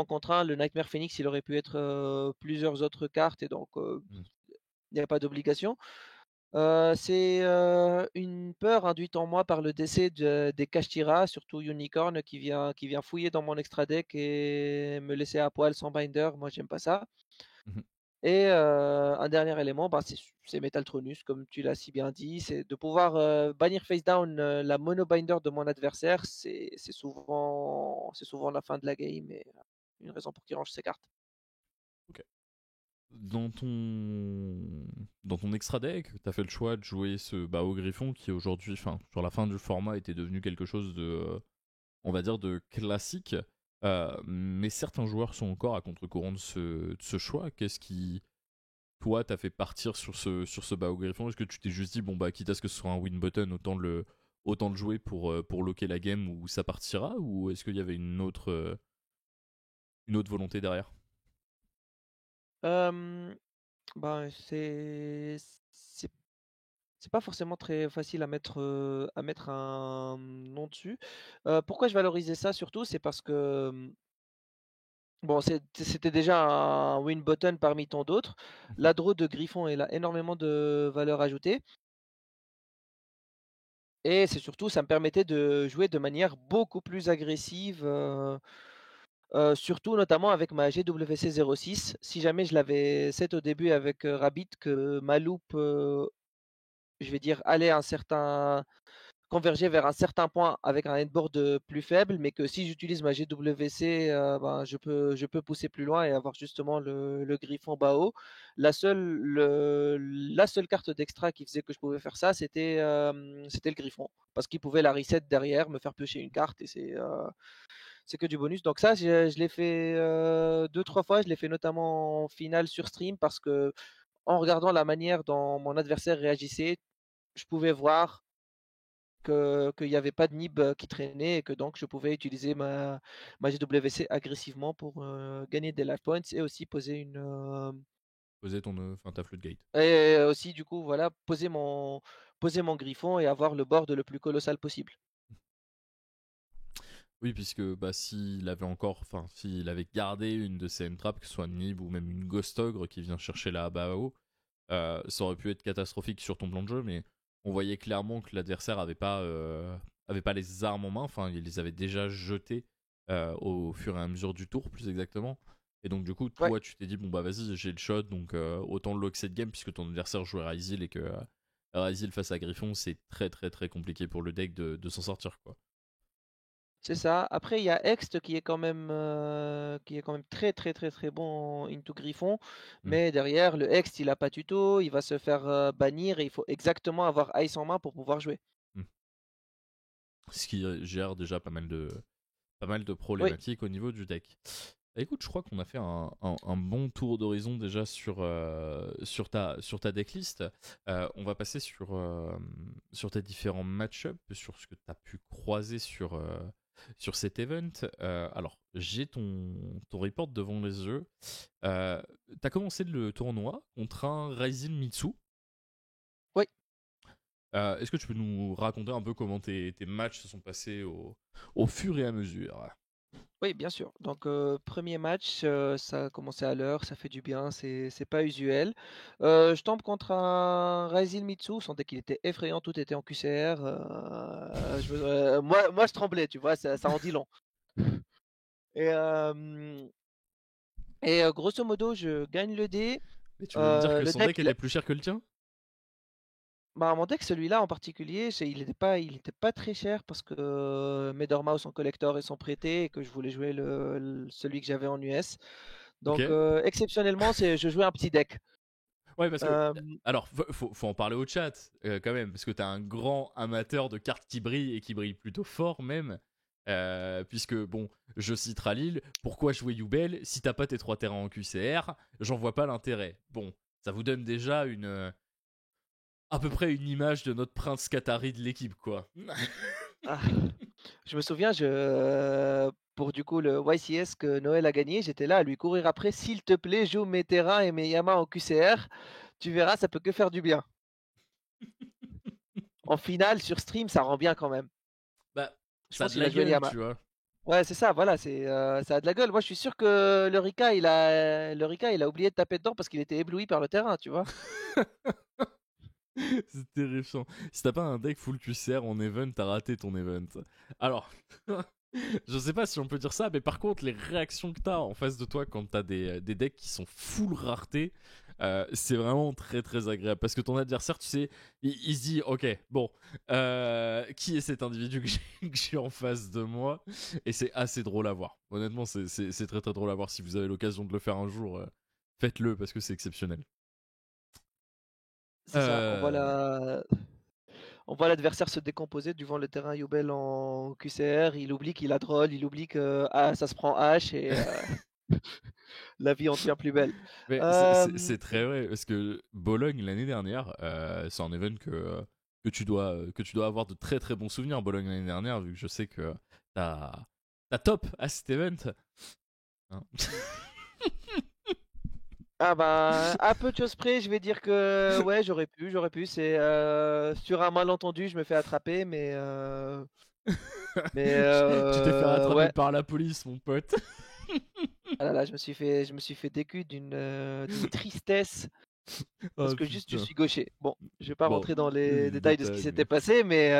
contraint. Le Nightmare Phoenix, il aurait pu être, plusieurs autres cartes et donc, hmm, il n'y a pas d'obligation. C'est, une peur induite en moi par le décès des Kashtira, surtout Unicorn qui vient fouiller dans mon extra deck et me laisser à poil sans binder. Moi, j'aime pas ça. mhm. Et un dernier élément, bah, c'est Metaltronus, comme tu l'as si bien dit, c'est de pouvoir bannir face down la mono binder de mon adversaire. C'est souvent la fin de la game et une raison pour qu'il range ses cartes. Ok. Dans ton extra deck, tu as fait le choix de jouer ce Bao Griffon qui aujourd'hui, enfin, sur la fin du format, était devenu quelque chose de, on va dire, de classique. Mais certains joueurs sont encore à contre-courant de ce choix. Qu'est-ce qui, toi, t'as fait partir sur ce Bao Griffon? Est-ce que tu t'es juste dit, bon, bah, quitte à ce que ce soit un win button, autant le jouer pour locker la game où ça partira? Ou est-ce qu'il y avait une autre volonté derrière? Euh, Ben, c'est c'est pas forcément très facile à mettre un nom dessus. Pourquoi je valorisais ça surtout, c'est parce que bon, c'était déjà un win button parmi tant d'autres. La draw de Griffon, elle a énormément de valeur ajoutée. Et c'est surtout, ça me permettait de jouer de manière beaucoup plus agressive, surtout notamment avec ma GWC 06. Si jamais je l'avais set au début avec Rabbit, que ma loupe, je vais dire, allait à un certain converger vers un certain point avec un headboard plus faible, mais que si j'utilise ma GWC, ben, je peux pousser plus loin et avoir justement le griffon bas haut. La seule carte d'extra qui faisait que je pouvais faire ça, c'était le griffon. Parce qu'il pouvait la reset derrière, me faire piocher une carte et c'est que du bonus. Donc ça, je l'ai fait 2-3 fois. Je l'ai fait notamment en finale sur stream parce que en regardant la manière dont mon adversaire réagissait, je pouvais voir qu'il n'y avait pas de nib qui traînait et que donc je pouvais utiliser ma GWC agressivement pour gagner des life points et aussi poser Poser enfin, ta flûte gate. et aussi du coup voilà poser mon griffon et avoir le board le plus colossal possible. Oui, puisque bah, s'il avait gardé une de ses M-traps, que ce soit Nib ou même une Ghost Ogre qui vient chercher la Bao, ça aurait pu être catastrophique sur ton plan de jeu, mais on voyait clairement que l'adversaire avait pas les armes en main, enfin il les avait déjà jetées au fur et à mesure du tour, plus exactement. Et donc du coup, Ouais, toi, tu t'es dit, bon bah vas-y, j'ai le shot, donc autant le lock cette game, puisque ton adversaire jouait Ryzil et que Ryzil face à Griffon, c'est très très très compliqué pour le deck de s'en sortir, quoi. c'est ça. Après il y a Ext qui est quand même très très très très bon into Griffon, Hmm. mais derrière le Ext il a pas tuto, il va se faire bannir et il faut exactement avoir Ice en main pour pouvoir jouer. Hmm. Ce qui gère déjà pas mal de Oui, problématiques au niveau du deck. Bah, écoute, je crois qu'on a fait un bon tour d'horizon déjà sur ta decklist. On va passer sur tes différents match-ups, sur ce que tu as pu croiser sur cet event. Alors, j'ai ton report devant les yeux. T'as commencé le tournoi contre un Ryzen Mitsu. Oui, Est-ce que tu peux nous raconter un peu comment tes matchs se sont passés au fur et à mesure? oui, bien sûr. Donc, premier match, ça a commencé à l'heure, ça fait du bien, c'est pas usuel. Je tombe contre un Ryzen Mitsu, je sentais qu'il était effrayant, tout était en QCR. Moi, je tremblais, tu vois, ça en dit long. Et, grosso modo, je gagne le dé. Mais tu veux me dire que Le son deck, deck elle est plus cher que le tien? bah, mon deck, celui-là en particulier, il était pas très cher parce que mes Dormouse en collector ils sont prêtés et que je voulais jouer celui que j'avais en US. Ok. Donc, exceptionnellement, je jouais un petit deck. Ouais, parce que. Euh, Alors, faut en parler au chat, quand même, parce que t'es un grand amateur de cartes qui brillent et qui brillent plutôt fort, même. Puisque, bon, je cite Ralil, pourquoi jouer Yubel si t'as pas tes 3 terrains en QCR? J'en vois pas l'intérêt. Bon, ça vous donne déjà à peu près une image de notre prince Qatari de l'équipe, quoi. ah, je me souviens, pour du coup le YCS que Noël a gagné, j'étais là à lui courir après. S'il te plaît, joue mes terrains et mes Yamas en QCR. Tu verras, ça peut que faire du bien. En finale, sur stream, ça rend bien quand même. Bah, Je ça a pense de qu'il la a joué les gueule, Yamas. tu vois. Ouais, c'est ça, voilà, ça a de la gueule. Moi, je suis sûr que le Rika, il a oublié de taper dedans parce qu'il était ébloui par le terrain, tu vois. C'est terrifiant. Si t'as pas un deck full QCR en event, t'as raté ton event. Alors, je sais pas si on peut dire ça, mais par contre, les réactions que t'as en face de toi quand t'as des decks qui sont full rareté, c'est vraiment très très agréable. Parce que ton adversaire, tu sais, il se dit, ok, bon, qui est cet individu que j'ai en face de moi? Et c'est assez drôle à voir. Honnêtement, c'est très très drôle à voir. Si vous avez l'occasion de le faire un jour, faites-le parce que c'est exceptionnel. C'est ça, Euh, on voit l'adversaire se décomposer devant le terrain Yubel en QCR. Il oublie qu'il a troll, il oublie que ça se prend H et la vie en devient plus belle. Mais Euh, c'est très vrai, parce que Bologne, l'année dernière, c'est un event que tu dois avoir de très très bons souvenirs, Bologne l'année dernière, vu que je sais que t'as top à cet event. Hein. Ah bah, à peu de choses près, je vais dire que ouais, j'aurais pu. C'est sur un malentendu, je me fais attraper, Tu t'es fait rattraper ouais. par la police, mon pote. Ah là là, je me suis fait décu d'une tristesse parce Oh que juste je putain. suis gaucher. Bon, je vais pas Bon, rentrer dans les les détails de ce qui détails, s'était mais. passé, mais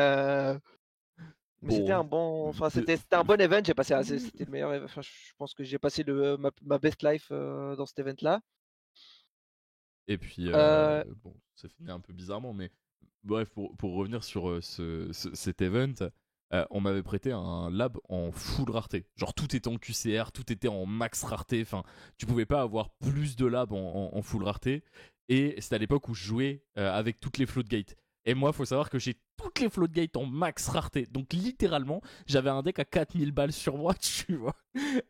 c'était Bon. un bon, enfin t'es- c'était un bon event. C'était le meilleur. Enfin, je pense que j'ai passé ma best life dans cet event-là. Et puis, bon, ça finit un peu bizarrement, mais bref, pour revenir sur cet event, on m'avait prêté un lab en full rareté. Genre, tout était en QCR, tout était en max rareté. Enfin, tu pouvais pas avoir plus de labs en full rareté. Et c'était à l'époque où je jouais avec toutes les floodgates. Et moi, faut savoir que j'ai toutes les floodgates en max rareté. Donc, littéralement, j'avais un deck à 4000 balles sur moi, tu vois.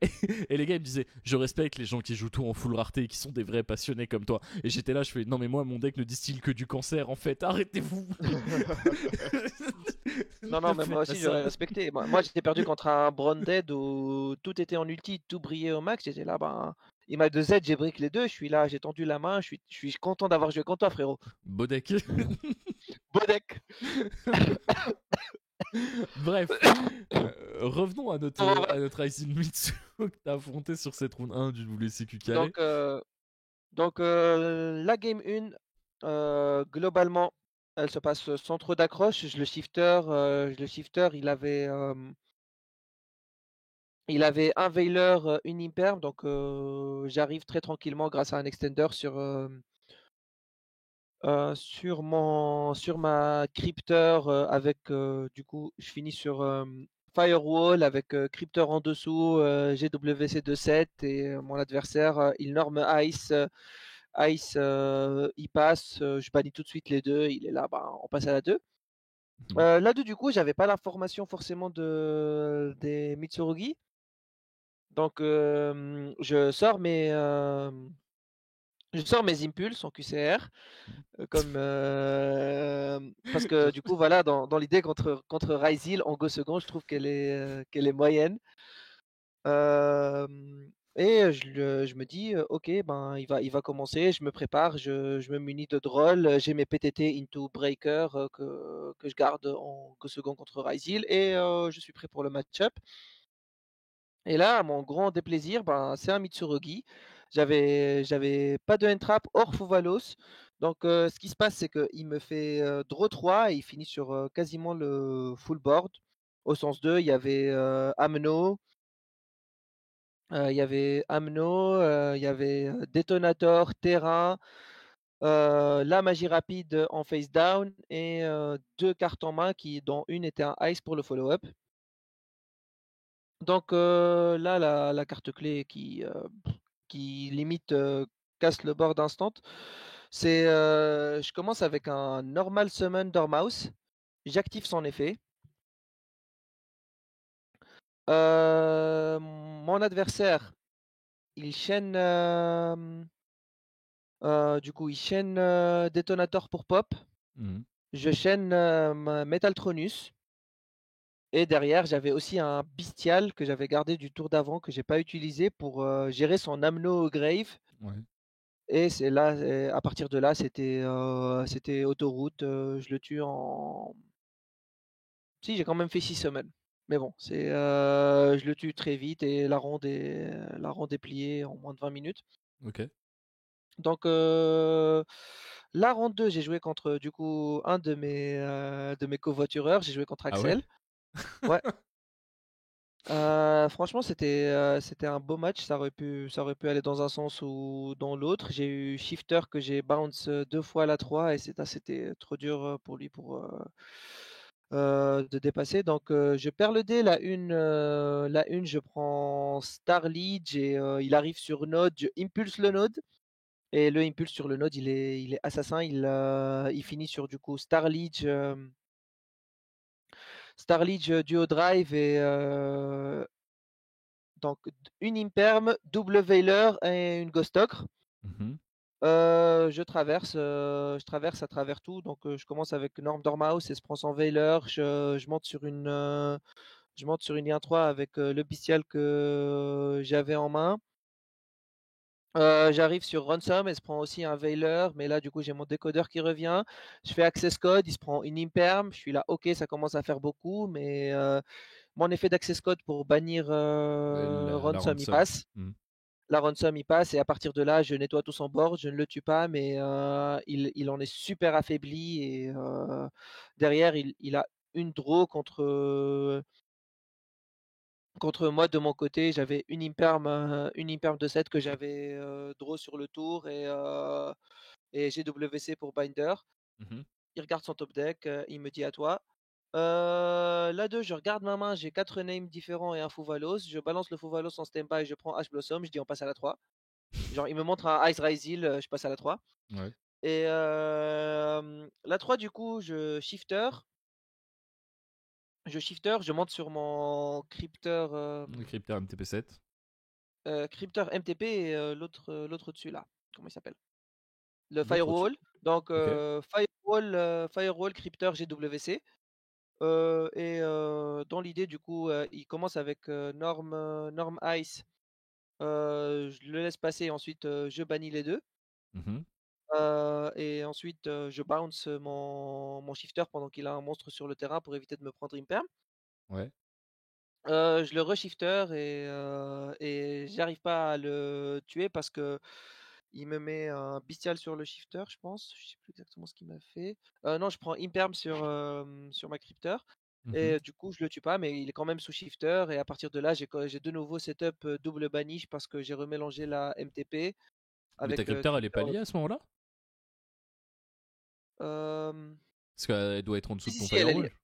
Et, et les gars, ils me disaient, je respecte les gens qui jouent tout en full rareté et qui sont des vrais passionnés comme toi. Et j'étais là, je fais, non mais moi, mon deck ne distille que du cancer, en fait, arrêtez-vous. Non, Ne non, mais moi faites pas aussi j'aurais ça. respecté. Moi j'étais perdu contre un Brown Dead où tout était en ulti, tout brillait au max. J'étais là, ben, il m'a 2 Z, j'ai brick les deux. Je suis là, j'ai tendu la main. Je suis content d'avoir joué contre toi, frérot. Beau deck. Beau deck. Bref, revenons Bon, à notre Aizen Mitsu que t'as affronté sur cette round 1 du WCQ carré. Donc, la game 1, globalement, elle se passe sans trop d'accroche. Le shifter, il avait un Veiler, une Imperm, donc j'arrive très tranquillement grâce à un extender sur ma Crypter, avec, du coup, je finis sur, Firewall avec, Crypter en dessous, GWC 2-7 et mon adversaire, il norme Ice, il passe, je bannis tout de suite les 2. Il est là, ben, on passe à la 2. Mhm. La 2, du coup, j'avais pas l'information forcément des Mitsurugi. Donc, je sors Je sors mes impulses en QCR, parce que du coup, voilà, dans l'idée contre Ryzeal en Go second, je trouve qu'elle est moyenne. Et je me dis, OK, ben, il va commencer, je me prépare, je me munis de droll, j'ai mes PTT into breaker, que je garde en Go second contre Ryzeal et je suis prêt pour le match-up. Et là, à mon grand déplaisir, ben, c'est un Mitsurugi. J'avais pas de N-trap hors Fouvalos. Donc, ce qui se passe, c'est qu'il me fait draw 3 et il finit sur quasiment le full board. Au sens 2, il y avait Amno, il y avait Detonator, Terrain, la magie rapide en face down et deux cartes en main dont une était un Ice pour le follow-up. Donc là, la carte clé qui limite casse le board instant, c'est je commence avec un normal summon Dormouse, j'active son effet. Mon adversaire, il chaîne du coup il chaîne Détonator pour pop. Mhm. Je chaîne Metaltronus. Et derrière, j'avais aussi un Bestial que j'avais gardé du tour d'avant que j'ai pas utilisé pour gérer son Amno Grave. Ouais. Et c'est là, à partir de là, c'était autoroute. Je le tue en. Si, j'ai quand même fait 6 semaines. Mais bon, je le tue très vite et la ronde est pliée en moins de 20 minutes. Ok. Donc, la ronde 2, j'ai joué contre du coup un de mes covoitureurs. J'ai joué contre Ah ouais? Axel. Ouais. Franchement, c'était un beau match. Ça aurait pu aller dans un sens ou dans l'autre. J'ai eu Shifter que j'ai bounce 2 fois à la 3 et c'était trop dur pour lui de dépasser. Donc, je perds le dé. La une, je prends Star Lead et il arrive sur Node. Je impulse le Node. Et le impulse sur le Node, il est assassin. Il finit sur du coup Star Lead duo drive et donc une imperm, double veiler et une ghost ocre. Mhm. Je traverse à travers tout. Donc je commence avec Norm Dormouse et se prend son veiler. Je monte sur une lien 3 avec le bestial que j'avais en main. J'arrive sur Ransom, elle se prend aussi un Veiler, mais là du coup j'ai mon décodeur qui revient. Je fais Access Code, il se prend une Imperm. Je suis là, ok, ça commence à faire beaucoup, mais mon effet d'Access Code pour bannir La Ransom, il ransom. passe. Mhm. La ransom, il passe et à partir de là, je nettoie tout son board, je ne le tue pas, mais il en est super affaibli et derrière, il a une draw contre moi de mon côté. J'avais une imperm de 7 que j'avais draw sur le tour et GWC pour Binder. Mhm. Il regarde son top deck, il me dit à toi. La 2, je regarde ma main, j'ai 4 names différents et un Fouvalos. Je balance le Fouvalos en stand-by, je prends Ash Blossom, je dis on passe à la 3. Genre, il me montre un Ice Ryzeal, je passe à la 3. Ouais. Et la 3, du coup, je monte sur mon Le crypteur MTP7. crypteur MTP et l'autre au-dessus là. Comment il s'appelle? Le L'autre au-dessus. Firewall. Donc, Ok. Firewall crypteur GWC. Et dans l'idée, du coup, il commence avec Norm Ice. Je le laisse passer, ensuite je bannis les deux. Mhm. Et ensuite, je bounce mon shifter pendant qu'il a un monstre sur le terrain pour éviter de me prendre imperm. Ouais. Je le re-shifter et j'arrive pas à le tuer parce que il me met un bestial sur le shifter, je pense. Je sais plus exactement ce qu'il m'a fait. Non, je prends imperm sur ma crypter. Mhm. Et du coup, je le tue pas, mais il est quand même sous shifter. Et à partir de là, j'ai de nouveau setup double banish parce que j'ai remélangé la MTP Mais ta avec crypteur, elle est pas crypteur. liée à ce moment-là? Euh, Parce qu'elle doit être en dessous Si, de si, ton si, elle est firewall. liée.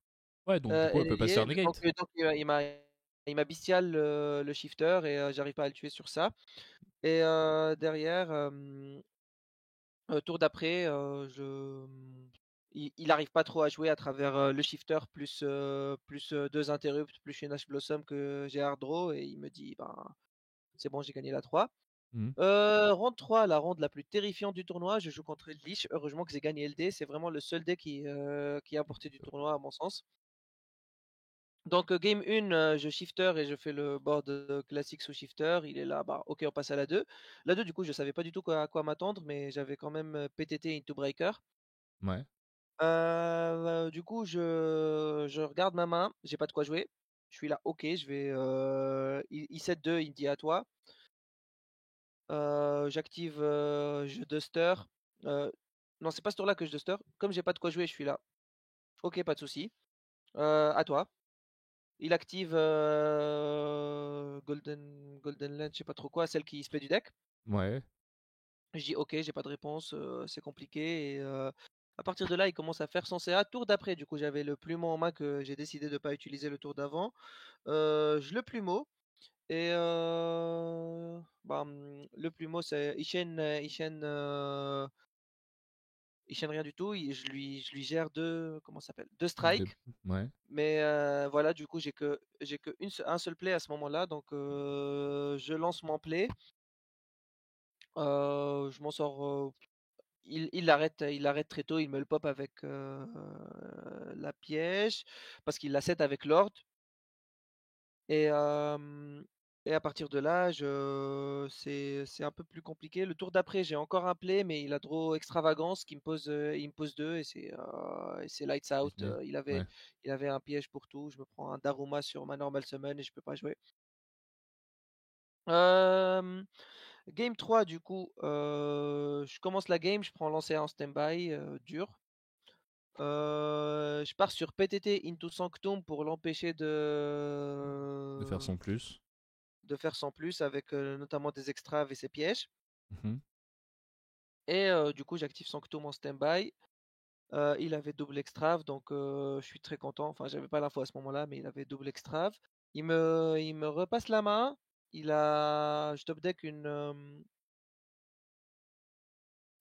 Ouais, donc du coup, elle Elle est peut pas se liée. faire Donc, negate. il m'a bestial le shifter et j'arrive pas à le tuer sur ça. Et derrière, tour d'après, il arrive pas trop à jouer à travers le shifter plus deux interrupts, plus une Ash Blossom que j'ai hard draw et il me dit ben c'est bon, j'ai gagné la 3. Mhm. Ronde 3, la ronde la plus terrifiante du tournoi, je joue contre Lich. Heureusement que j'ai gagné le dé, c'est vraiment le seul dé qui a apporté du tournoi à mon sens. Donc game 1, je shifter et je fais le board classique sous shifter. Il est là, bah ok, on passe à la 2. La 2, du coup, je savais pas du tout à quoi m'attendre, mais j'avais quand même PTT into breaker. Ouais. Du coup, je regarde ma main, j'ai pas de quoi jouer. Je suis là, ok, je vais. Il 7-2, il dit à toi. J'active, je duster. Euh, non, c'est pas ce tour-là que je duster. Comme j'ai pas de quoi jouer, je suis là. Ok, pas de souci. À toi. Il active Golden Land, je sais pas trop quoi, celle qui se fait du deck. Ouais. Je dis ok, j'ai pas de réponse, c'est compliqué. Et à partir de là, il commence à faire son CA. Tour d'après, du coup, j'avais le plumeau en main que j'ai décidé de pas utiliser le tour d'avant. Je le plumeau. Et le plumeau, c'est il chaîne rien du tout. Je lui gère deux, comment ça s'appelle? Deux De- strikes. Ouais. Mais voilà, du coup, j'ai que un seul play à ce moment-là. Donc, je lance mon play. Je m'en sors. Il l'arrête très tôt. Il me le pop avec la piège parce qu'il la set avec l'ordre. Et, et à partir de là, c'est un peu plus compliqué. Le tour d'après, j'ai encore un play, mais il a trop extravagance il me pose deux et c'est lights out. Fini. Il avait, Ouais. il avait un piège pour tout. Je me prends un Daruma sur ma normal summon et je peux pas jouer. Euh, Game 3, du coup, je commence la game, je prends lancer en stand-by, dur. Je pars sur PTT into Sanctum pour l'empêcher De faire son plus. de faire son plus avec notamment des extraves et ses pièges. Mhm. Et du coup, j'active Sanctum en stand-by. Il avait double extrave, donc je suis très content. Enfin, j'avais pas l'info à ce moment-là, mais il avait double extrave. Il me repasse la main. Je top deck une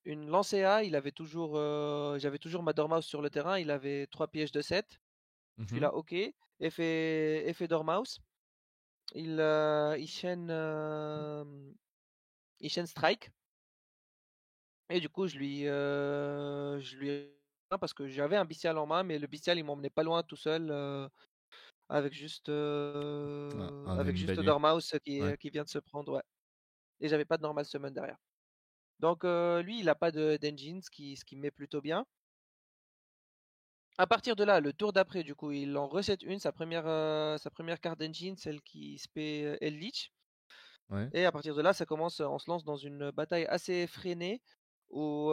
Lancea. J'avais toujours ma Dormouse sur le terrain. Il avait trois pièges de 7. Je suis Mhm. là, ok. Effet Dormouse. Il chaîne Strike. Et du coup, je lui parce que j'avais un bestial en main, mais le bestial il m'emmenait pas loin tout seul avec juste Un avec ennemi juste banni. Dormouse Ouais. qui vient de se prendre, ouais. Et j'avais pas de normal summon derrière. Donc lui, il a pas d'engine, ce qui me met plutôt bien. À partir de là, le tour d'après, du coup, il en reset une, sa première carte d'engine, celle qui spé Eldritch. Ouais. Et à partir de là, on se lance dans une bataille assez effrénée où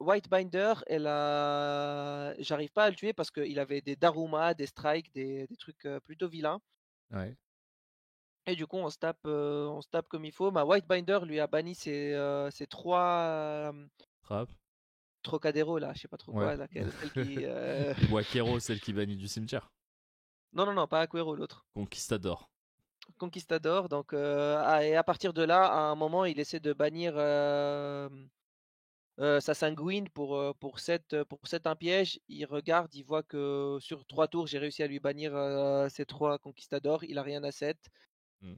Whitebinder, j'arrive pas à le tuer parce qu'il avait des Daruma, des Strikes, des trucs plutôt vilains. Ouais. Et du coup, on se tape comme il faut. Ma Whitebinder lui a banni ses trois Frappe. Trocadéro là, je sais pas trop Ouais. quoi, laquelle, celle qui. Ou Akero, celle qui bannit du cimetière. Non, non, non, pas Aquero, l'autre. Conquistador. Conquistador. Donc, et à partir de là, à un moment, il essaie de bannir sa sanguine pour set un piège. Il regarde, il voit que sur 3 tours, j'ai réussi à lui bannir ses 3 conquistadors. Il a rien à 7. Mm.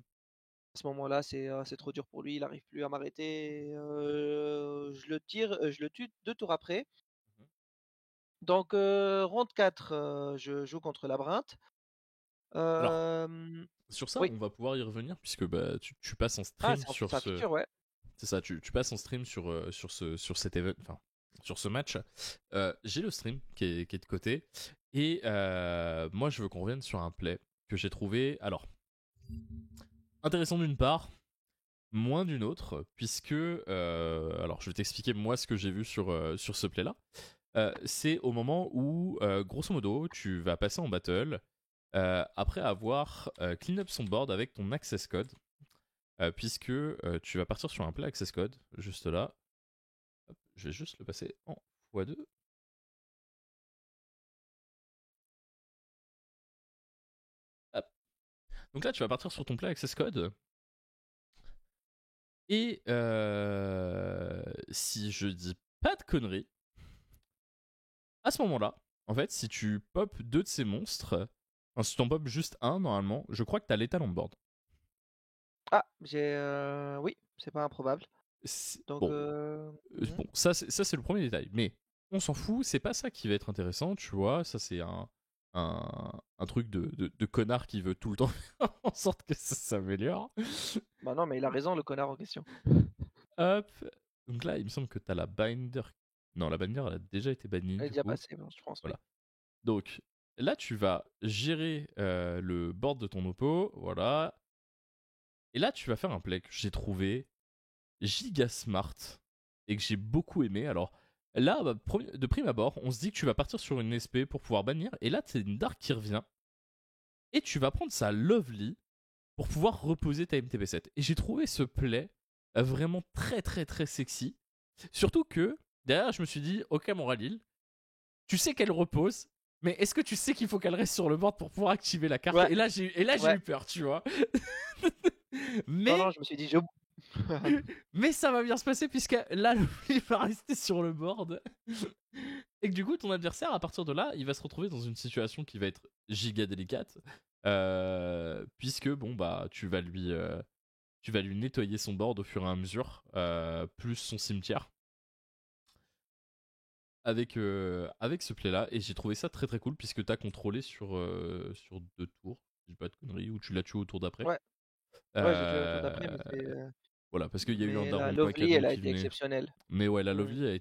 À ce moment-là, c'est trop dur pour lui. Il n'arrive plus à m'arrêter. Je le tue 2 tours après. Donc, ronde 4, je joue contre Labyrinthe. Alors, Euh, sur ça, Oui. on va pouvoir y revenir puisque bah, tu passes en Ah, stream c'est un, sur c'est un ce. feature, ouais. C'est ça, tu passes en stream sur cet event, enfin, sur ce match. J'ai le stream qui est de côté. Et moi, je veux qu'on revienne sur un play que j'ai trouvé. Alors, intéressant d'une part, moins d'une autre, puisque. Alors, je vais t'expliquer moi ce que j'ai vu sur ce play-là. C'est au moment où, grosso modo, tu vas passer en battle après avoir clean up son board avec ton access code, puisque tu vas partir sur un play access code, juste là. Hop, je vais juste le passer en x2. Hop. Donc là, tu vas partir sur ton play access code. Et si je dis pas de conneries, à ce moment-là, en fait, si tu pop deux de ces monstres, enfin, si tu en pop juste un, normalement, je crois que t'as l'étal on board. Ah, oui, c'est pas improbable. Donc, Bon, mmh. bon, ça c'est le premier détail. Mais on s'en fout, c'est pas ça qui va être intéressant, tu vois. Ça c'est un truc de connard qui veut tout le temps faire en sorte que ça s'améliore. Bah non, mais il a raison, le connard en question. Hop. Donc là, il me semble que t'as la binder. Non, la binder, elle a déjà été bannie Elle est du déjà coup. passée, bon, je pense, oui. Voilà. Donc là, tu vas gérer le board de ton oppo. Voilà. Et là, tu vas faire un play que j'ai trouvé giga smart et que j'ai beaucoup aimé. Alors là, bah, de prime abord, on se dit que tu vas partir sur une SP pour pouvoir bannir. Et là, c'est une Dark qui revient. Et tu vas prendre sa Lovely pour pouvoir reposer ta MTP7. Et j'ai trouvé ce play vraiment très très très sexy. Surtout que derrière, je me suis dit, ok, mon Ralil, tu sais qu'elle repose, mais est-ce que tu sais qu'il faut qu'elle reste sur le board pour pouvoir activer la carte? Ouais, Et là, j'ai ouais. eu peur, tu vois. Non, mais non, je me suis dit: «Je» mais ça va bien se passer puisque là, il va rester sur le board. Et que du coup, ton adversaire, à partir de là, il va se retrouver dans une situation qui va être giga délicate. Puisque, bon, bah, tu vas lui nettoyer son board au fur et à mesure, plus son cimetière. Avec ce play là, et j'ai trouvé ça très très cool puisque t'as contrôlé sur 2 tours, si je dis pas de conneries, ou tu l'as tué au tour d'après. ouais, ouais, j'ai tué au tour d'après, Euh, voilà, parce qu'il y a eu un mais la Daron Point Lovely, cadeau elle a qui été venait. exceptionnelle. Mais ouais, la Mmh. Lovely a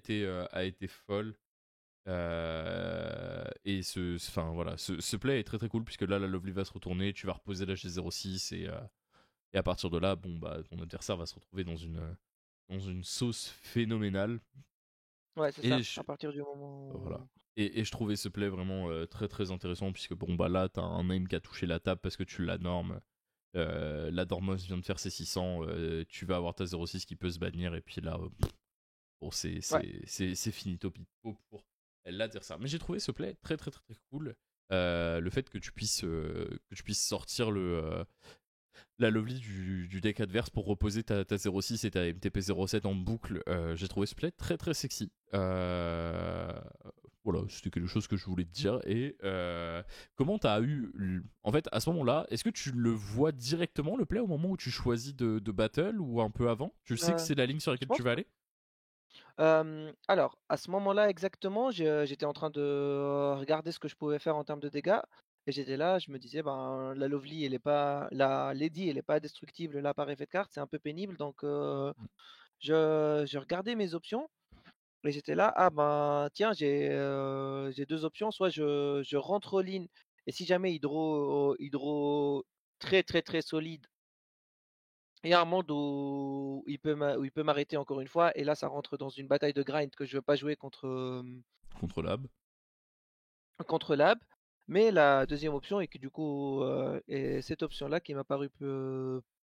été folle. Et enfin voilà, ce play est très très cool puisque là la Lovely va se retourner, tu vas reposer la G06 et à partir de là, bon bah ton adversaire va se retrouver dans une sauce phénoménale. Ouais, c'est Et ça, je, à partir du moment voilà. où Et je trouvais ce play vraiment très très intéressant puisque bon bah là t'as un aim qui a touché la table parce que tu la normes. La Dormos vient de faire ses 600, tu vas avoir ta 06 qui peut se bannir et puis là, bon c'est ouais, c'est c'est c'est finito pipo pour l'adversaire. Mais j'ai trouvé ce play très très très très cool. Le fait que tu puisses sortir la Lovely du deck adverse pour reposer ta 06 et ta MTP 07 en boucle, j'ai trouvé ce play très très sexy. Voilà, c'était quelque chose que je voulais te dire. Et comment t'as eu. En fait, à ce moment-là, est-ce que tu le vois directement, le play, au moment où tu choisis de battle ou un peu avant? Tu sais que heu, c'est la ligne sur je laquelle tu pense vas que aller? alors à ce moment-là exactement, j'étais en train de regarder ce que je pouvais faire en termes de dégâts et j'étais là, je me disais: «Ben, la Lovely elle est pas la Lady elle est pas destructible là par effet de carte, c'est un peu pénible», donc je regardais mes options et j'étais là: «Ah ben, tiens j'ai 2 options, soit je rentre all-in et si jamais hydro très, très, très solide, il y a un monde où il peut m'arrêter encore une fois et là ça rentre dans une bataille de grind que je veux pas jouer Contre Lab. contre Lab». Mais la deuxième option et que du coup, est cette option-là qui m'a paru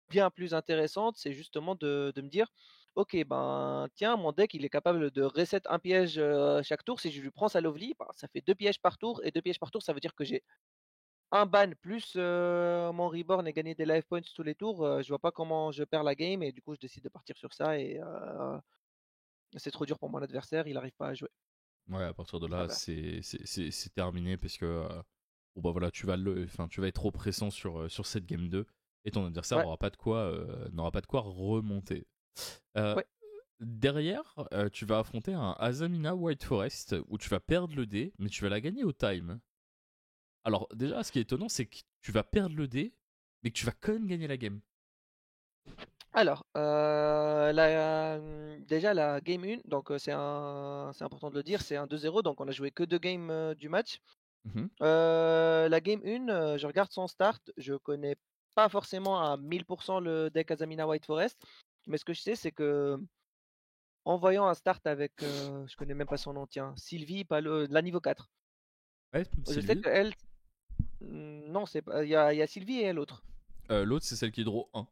bien plus intéressante, c'est justement de me dire: «OK, ben, tiens, mon deck, il est capable de reset un piège, chaque tour. Si je lui prends sa Lovely, ben, ça fait 2 pièges par tour et 2 pièges par tour, ça veut dire que j'ai un ban plus, mon reborn et gagner des life points tous les tours, je vois pas comment je perds la game et du coup, je décide de partir sur ça et c'est trop dur pour mon adversaire, il arrive pas à jouer Ouais, à partir de à là, vert. c'est terminé parce que bon bah voilà, enfin, tu vas être trop pressant sur cette game 2 et ton adversaire Ouais, n'aura pas de quoi remonter. Euh, ouais. Derrière, tu vas affronter un Azamina White Forest où tu vas perdre le dé, mais tu vas la gagner au time. Alors déjà, ce qui est étonnant, c'est que tu vas perdre le dé, mais que tu vas quand même gagner la game. Alors, déjà la game 1, donc c'est important de le dire, c'est un 2-0, donc on a joué que 2 games, du match. Mhm. La game 1, je regarde son start, je connais pas forcément à 1000 le deck Azamina White Forest, mais ce que je sais, c'est que en voyant un start avec, je connais même pas son nom, tiens, Sylvie, pas le la niveau 4. Ouais, Je sais Sylvie. qu'elle non, c'est pas il y a Sylvie et l'autre. L'autre, c'est celle qui est draw 1.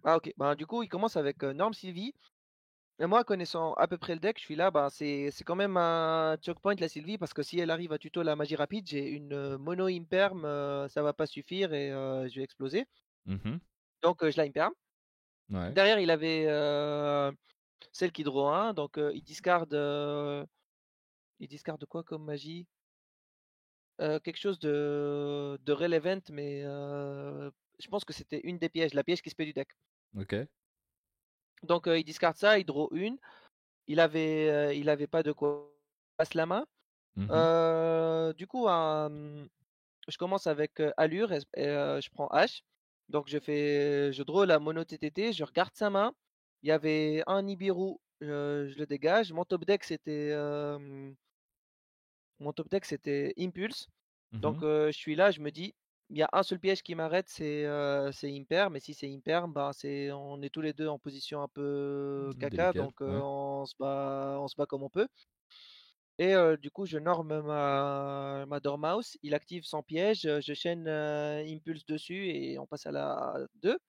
Ah OK, ben, du coup, il commence avec, Norm Sylvie. Et moi, connaissant à peu près le deck, je suis là, ben, c'est quand même un choke point la Sylvie parce que si elle arrive à tuto la magie rapide, j'ai une, mono imperm, ça va pas suffire et je vais exploser. Mhm. Donc je la imperm. Ouais. Derrière, il avait, celle qui draw 1, donc il discarde quoi comme magie? Quelque chose de relevant mais je pense que c'était une des pièges, la piège qui se paie du deck. Ok. Donc il discarde ça, il draw une. Il avait pas de quoi passe la main. Mhm. Du coup, je commence avec Allure et je prends H. Donc je draw la mono TTT, je regarde sa main. Il y avait un Nibiru, je le dégage. Mon top deck c'était Impulse. Donc Mhm. je suis là, je me dis, il y a un seul piège qui m'arrête, c'est Imper. Mais si c'est Imper, ben on est tous les deux en position un peu caca, Délicat. donc Ouais. on se bat comme on peut. Et du coup, je norme ma Dormouse, il active son piège, je chaîne Impulse dessus et on passe à la 2.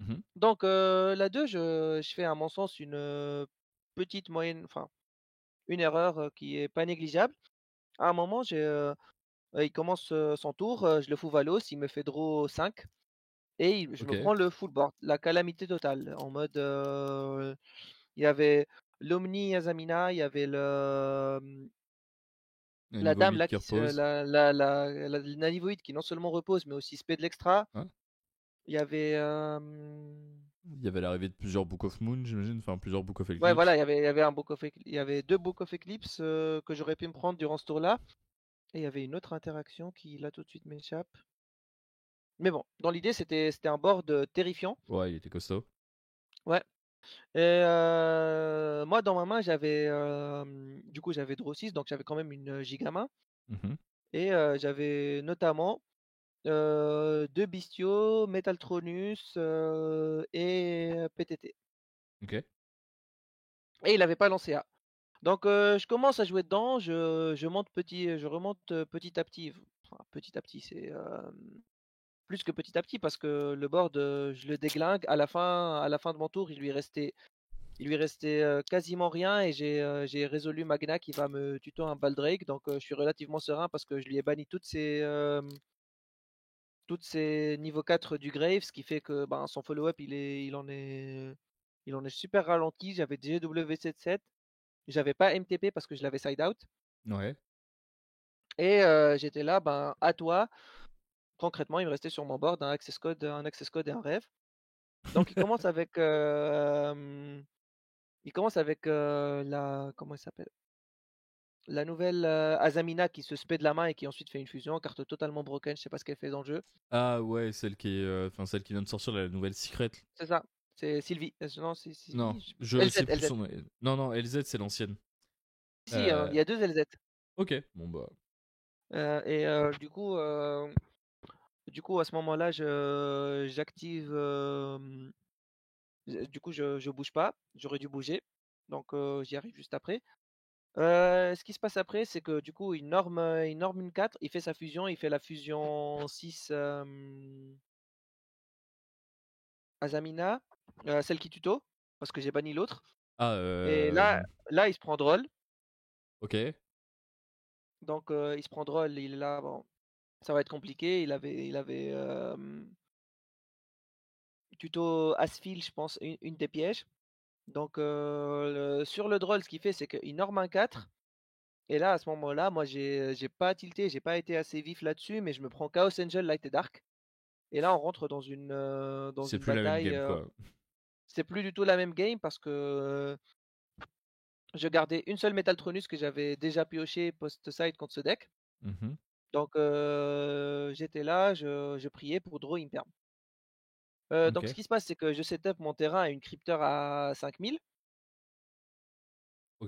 Mhm. Donc la 2, je fais à mon sens une petite moyenne, enfin une erreur qui est pas négligeable. À un moment, il commence son tour, je le fous Valos, il me fait draw 5 et je me Ok. prends le full board, la calamité totale. En mode, il y avait l'Omni Azamina, il y avait Un la niveau dame 8 là qui qui se repose. la Nanivoïde qui non seulement repose, mais aussi spé de l'extra. Ouais. Il y avait, Il y avait l'arrivée de plusieurs Book of Moon, j'imagine. Enfin, plusieurs Book of ouais Eclipse. voilà, il y avait 2 Book of Eclipse, que j'aurais pu me prendre durant ce tour-là et il y avait une autre interaction qui là tout de suite m'échappe. Mais bon, dans l'idée c'était un board, terrifiant. Ouais, il était costaud. Ouais. Et moi dans ma main j'avais, du coup j'avais draw 6 donc j'avais quand même une giga-main Mhm. et j'avais notamment 2 bestiaux, Metaltronus, et PTT. Ok. Et il avait pas lancé A. Donc je commence à jouer dedans, je remonte, petit à petit. Enfin petit à petit, c'est, plus que petit à petit parce que le board, je le déglingue. À la fin de mon tour, il lui restait, quasiment rien et j'ai résolu Magna qui va me tuto un Baldrake. Donc je suis relativement serein parce que je lui ai banni toutes ces niveau 4 du Grave, ce qui fait que ben, son follow-up, il en est super ralenti. J'avais GW77, j'avais pas MTP parce que je l'avais side out. Ouais. Et j'étais là, ben, à toi. Concrètement, il me restait sur mon board un access code et un rêve. Donc il commence avec comment il s'appelle? La nouvelle Azamina qui se spé de la main et qui ensuite fait une fusion, carte totalement broken, je sais pas ce qu'elle fait dans le jeu. Ah ouais, celle qui est, enfin celle qui vient de sortir la nouvelle Secret. C'est ça, c'est Sylvie. Non, c'est Non, Sylvie. je LZ, sais plus LZ. son nom. Non, non, LZ c'est l'ancienne. Si, Euh, il y a deux LZ. ok, bon bah. Et du coup, à ce moment-là, j'active. Du coup, je bouge pas. J'aurais dû bouger. Donc, j'y arrive juste après. Ce qui se passe après, c'est que du coup, il norme une 4, il fait sa fusion, il fait la fusion 6 Azamina, celle qui tuto, parce que j'ai banni l'autre. Ah, Et là, il se prend drôle. ok. Donc, il se prend drôle, il est là, bon, ça va être compliqué. Il avait tuto Asphil, je pense, une des pièges. Donc, sur le drôle, ce qu'il fait, c'est qu'il norme un 4. Et là, à ce moment-là, moi, j'ai pas tilté, j'ai pas été assez vif là-dessus, mais je me prends Chaos Angel, Light et Dark. Et là, on rentre dans C'est une plus la même bataille. game quoi. C'est plus du tout la même game parce que je gardais une seule Metaltronus que j'avais déjà pioché post-side contre ce deck. Mhm. Donc, j'étais là, je priais pour draw Imperm. Donc, ce Ok. qui se passe, c'est que je setup mon terrain à une crypteur à 5000.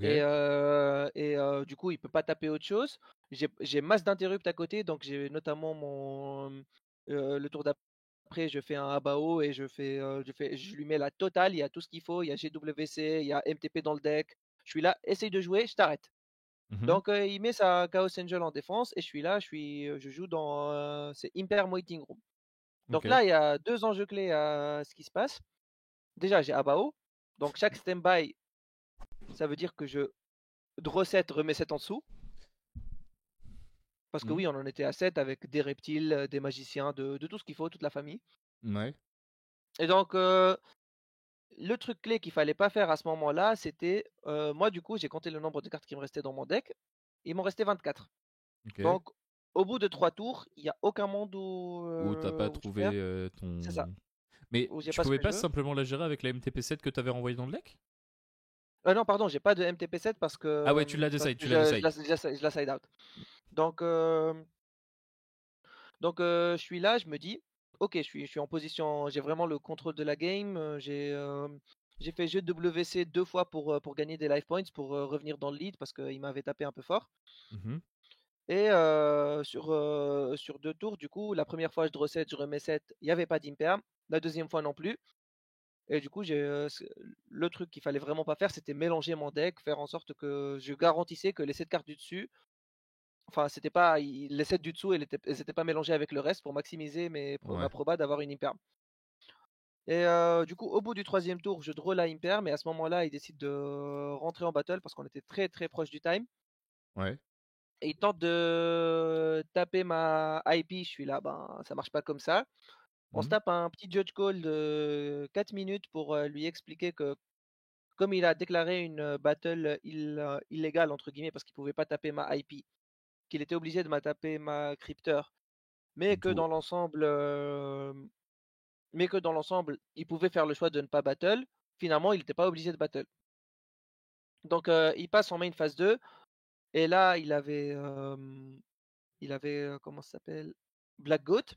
Et, Ok. du coup, il peut pas taper autre chose. J'ai masse d'interrupt à côté, donc j'ai notamment le tour d'après, je fais un Abao et je lui mets la totale. Il y a tout ce qu'il faut. Il y a GWC, il y a MTP dans le deck. Je suis là, essaye de jouer, je t'arrête. Mhm. Donc il met sa Chaos Angel en défense et je suis là, je joue dans c'est Imper Waiting Room. Donc Ok. là, il y a deux enjeux clés à ce qui se passe. Déjà, j'ai Abao. Donc chaque standby, ça veut dire que je draw 7, remets 7 en dessous. Parce que Mhm. oui, on en était à 7 avec des reptiles, des magiciens, de tout ce qu'il faut, toute la famille. Ouais. Et donc, le truc clé qu'il fallait pas faire à ce moment-là, c'était, moi du coup, j'ai compté le nombre de cartes qui me restaient dans mon deck. Il m'en restait 24. Ok. Donc, au bout de 3 tours, il y a aucun monde Ou t'as pas où je trouvé perds. C'est ça, ton. Mais où j'ai tu pas ce pouvais que je pas veux. simplement la gérer avec la MTP7 que t'avais renvoyée dans le deck? Non, pardon, j'ai pas de MTP7 Ah ouais, tu l'as parce decide, que tu l'as decide. je la side out. Donc, je suis là, je me dis: «OK, je suis en position, j'ai vraiment le contrôle de la game, j'ai fait jeu WC 2 fois pour gagner des life points, pour, revenir dans le lead parce qu'il m'avait tapé un peu fort Mhm. et sur 2 tours, du coup, la première fois je draw 7, je remets 7, il y avait pas d'imperm. La deuxième fois non plus et du coup, le truc qu'il fallait vraiment pas faire, c'était mélanger mon deck, faire en sorte que je garantissais que les 7 cartes du dessus, enfin, c'était pas les 7 du dessous, elles étaient pas mélangées avec le reste pour maximiser ma Ouais. proba d'avoir une imperm. Et du coup, au bout du troisième tour, je draw la imperm et à ce moment-là, il décide de rentrer en battle parce qu'on était très très proche du time. Ouais. Et il tente de taper ma IP. Je suis là, ben ça marche pas comme ça. On se Mhm. tape un petit judge call de 4 minutes pour lui expliquer que comme il a déclaré une battle illégale entre guillemets parce qu'il pouvait pas taper ma IP, qu'il était obligé de me taper ma crypteur, mais que D'où- dans l'ensemble, il pouvait faire le choix de ne pas battle. Finalement, il n'était pas obligé de battle. Donc, il passe en main phase 2 et là, comment ça s'appelle? Black Goat.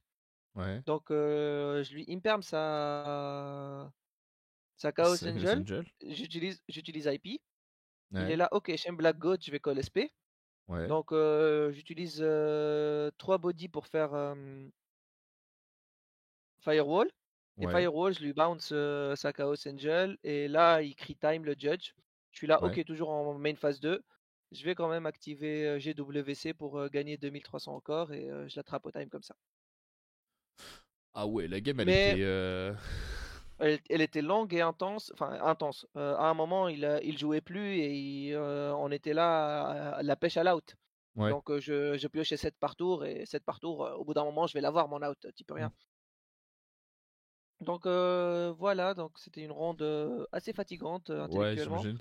Ouais. Donc, je lui imperm sa Chaos C'est Los Angel. Angeles. J'utilise IP. Il est Ouais. là, OK, j'aime Black Goat, je vais call SP. Ouais. Donc, j'utilise 3 body pour faire Firewall. Et Ouais. Firewall, je lui bounce sa Chaos Angel. Et là, il crie time le judge. Je suis là, Ouais. OK, toujours en main phase 2. Je vais quand même activer GWC pour gagner 2300 encore et je l'attrape au time comme ça. Ah ouais, la game elle Mais était. elle était longue et intense, enfin intense. À un moment, il jouait plus et on était là à la pêche à l'out. Ouais. Donc je piochais 7 par tour et 7 par tour, au bout d'un moment, je vais l'avoir mon out, tu peux Mm. rien. Donc voilà, donc c'était une ronde assez fatigante Ouais, intellectuellement. j'imagine.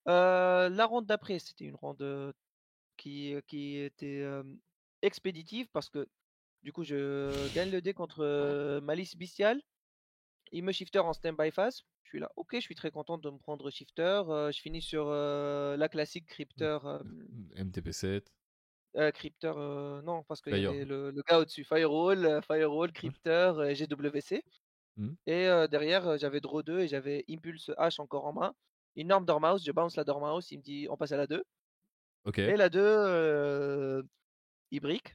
La ronde d'après, c'était une ronde qui était expéditive parce que du coup, je gagne le dé contre Malice Bestial. Il me shifter en stand-by phase. Je suis là, ok, je suis très content de me prendre shifter. Je finis sur la classique crypter. MTP7. Crypter, non, parce qu'il y Fire. avait le gars au-dessus. Firewall, Firewall, Ouais. Crypter, GWC. Mm. Et derrière, j'avais Draw 2 et j'avais Impulse H encore en main. Une norme Dormouse, je bounce la Dormouse, il me dit on passe à la 2. Ok. Et la 2, il brique.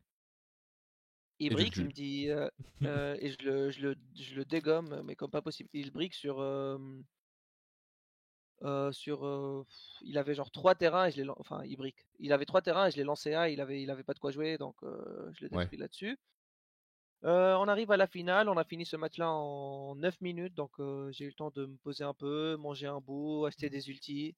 Il Et tu le brique, il tues. me dit, et je le dégomme, mais comme pas possible. Il brique il avait genre 3 terrains et enfin, il brique. Il avait 3 terrains et je l'ai lancé A, il avait pas de quoi jouer, donc je l'ai Ouais. détruit là-dessus. On arrive à la finale, on a fini ce match-là en 9 minutes, donc j'ai eu le temps de me poser un peu, manger un bout, acheter des ultis.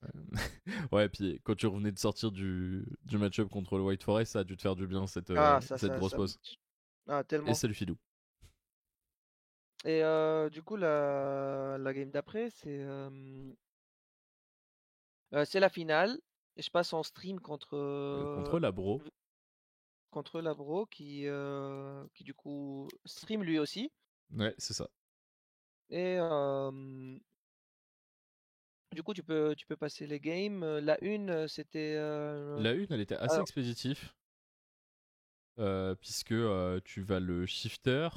Ouais, puis quand tu revenais de sortir du match-up contre le White Forest, ça a dû te faire du bien Ah, cette grosse pause. ah, Et tellement. salut Filou. Et du coup, la game d'après, c'est la finale. Et je passe en stream Contre la bro. contre Labro qui du coup stream lui aussi. Ouais, c'est ça. Et du coup, tu peux passer les games. La une, c'était. La une, elle était assez Alors, expéditive. Puisque tu vas le shifter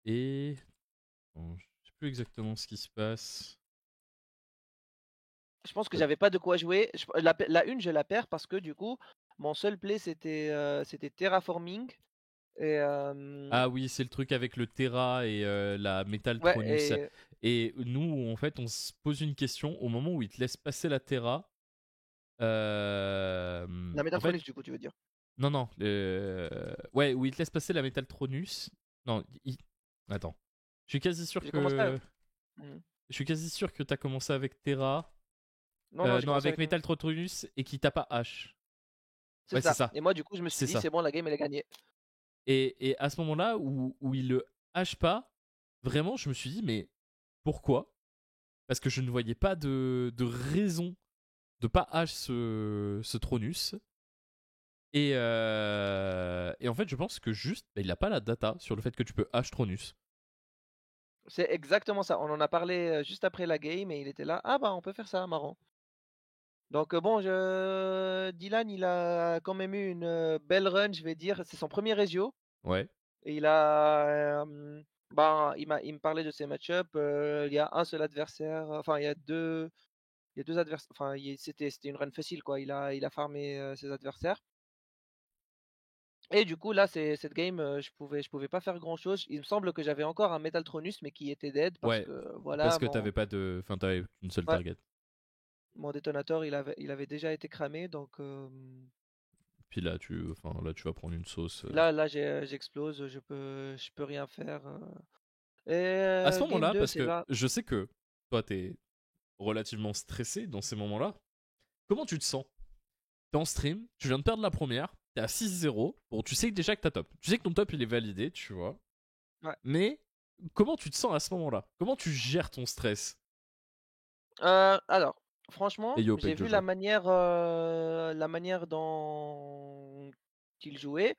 et. Bon, je sais plus exactement ce qui se passe. je pense que Euh, j'avais pas de quoi jouer. La une, je la perds parce que du coup, mon seul play, c'était terraforming. Et Ah oui, c'est le truc avec le Terra et la Metal ouais, Tronus. et Et nous, en fait, on se pose une question au moment où il te laisse passer la Terra. la En fait, Metatronix, du coup, tu veux dire. non, non. Ouais, où il te laisse passer la Metal Tronus. Non, attends. Je suis quasi sûr J'ai commencé à. que. Mhm. Je suis quasi sûr que t'as commencé avec Terra. Non, non, j'ai Non, commencé avec avec. Metal Tronus et qui tape à H. C'est Ouais, c'est ça. ça. Et moi, du coup, je me suis C'est dit, ça. c'est bon, la game, elle est gagnée. Et à ce moment-là, où il le hache pas, vraiment, je me suis dit, mais pourquoi? Parce que je ne voyais pas de raison de pas hache ce Tronus. Et en fait, je pense que juste, il a pas la data sur le fait que tu peux H-Tronus. C'est exactement ça. On en a parlé juste après la game et il était là. Ah bah on peut faire ça, marrant. Donc bon, Dylan, il a quand même eu une belle run, je vais dire. C'est son premier Regio. Ouais. Et il a, ben, il me parlait de ses match-up. Il y a un seul adversaire. Enfin, il y a deux adversaires. Enfin, c'était une run facile, quoi. Il a farmé ses adversaires. Et du coup, là, cette game, je pouvais pas faire grand-chose. Il me semble que j'avais encore un Metaltronus, mais qui était dead parce Ouais. que, Parce voilà, que t'avais pas de. Enfin, t'avais qu'une seule ouais, target. mon détonateur, il avait déjà été cramé. Donc Puis là, tu vas prendre une sauce. là, j'explose. Je peux rien faire. Et À ce game moment-là, 2, parce c'est que là. je sais que toi, t'es relativement stressé dans ces moments-là. Comment tu te sens? T'es en stream, tu viens de perdre la première, t'es à 6-0. Bon, tu sais déjà que t'as top. Tu sais que ton top, il est validé, tu vois. Ouais. Mais comment tu te sens à ce moment-là? Comment tu gères ton stress? Alors, franchement, Et yo, j'ai Peg vu Jojo. la manière dont il jouait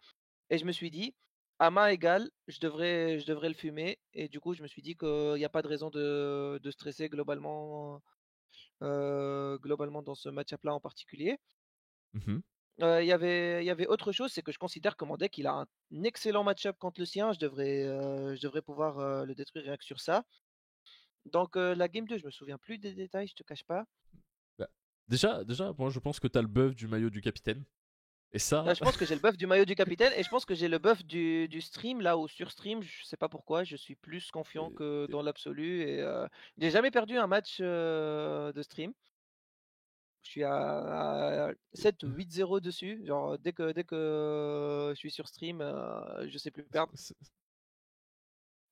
et je me suis dit, à main égale, je devrais le fumer. Et du coup, je me suis dit qu'il n'y a pas de raison de stresser globalement dans ce match-up-là en particulier. Mhm. Il y avait autre chose, c'est que je considère que mon deck, il a un excellent match-up contre le sien. Je devrais pouvoir le détruire rien que sur ça. Donc, la game 2, je me souviens plus des détails, je te cache pas. Bah, déjà, moi, je pense que t'as le buff du maillot du capitaine. Et ça, Je pense que j'ai le buff du maillot du capitaine et je pense que j'ai le buff du stream là où sur stream, je sais pas pourquoi, je suis plus confiant que dans l'absolu et j'ai jamais perdu un match de stream. Je suis à 7 ou 8-0 dessus. Genre dès que je suis sur stream, je sais plus perdre.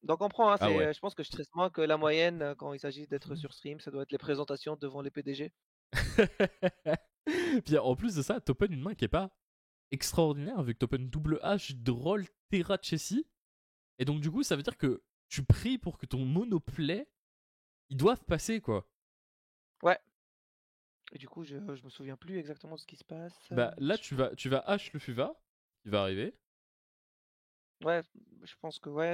Donc on prend, hein, ah ouais. je pense que je stresse moins que la moyenne quand il s'agit d'être sur stream. Ça doit être les présentations devant les PDG. Puis en plus de ça, t'open une main qui est pas extraordinaire, vu que t'open double H, Droll, Terra, Chessie. Et donc, du coup, ça veut dire que tu pries pour que ton monoplay, ils doivent passer, quoi. Ouais. Et du coup, je me souviens plus exactement de ce qui se passe. Bah là, tu vas H le Fuva, qui va arriver. Ouais, je pense que ouais,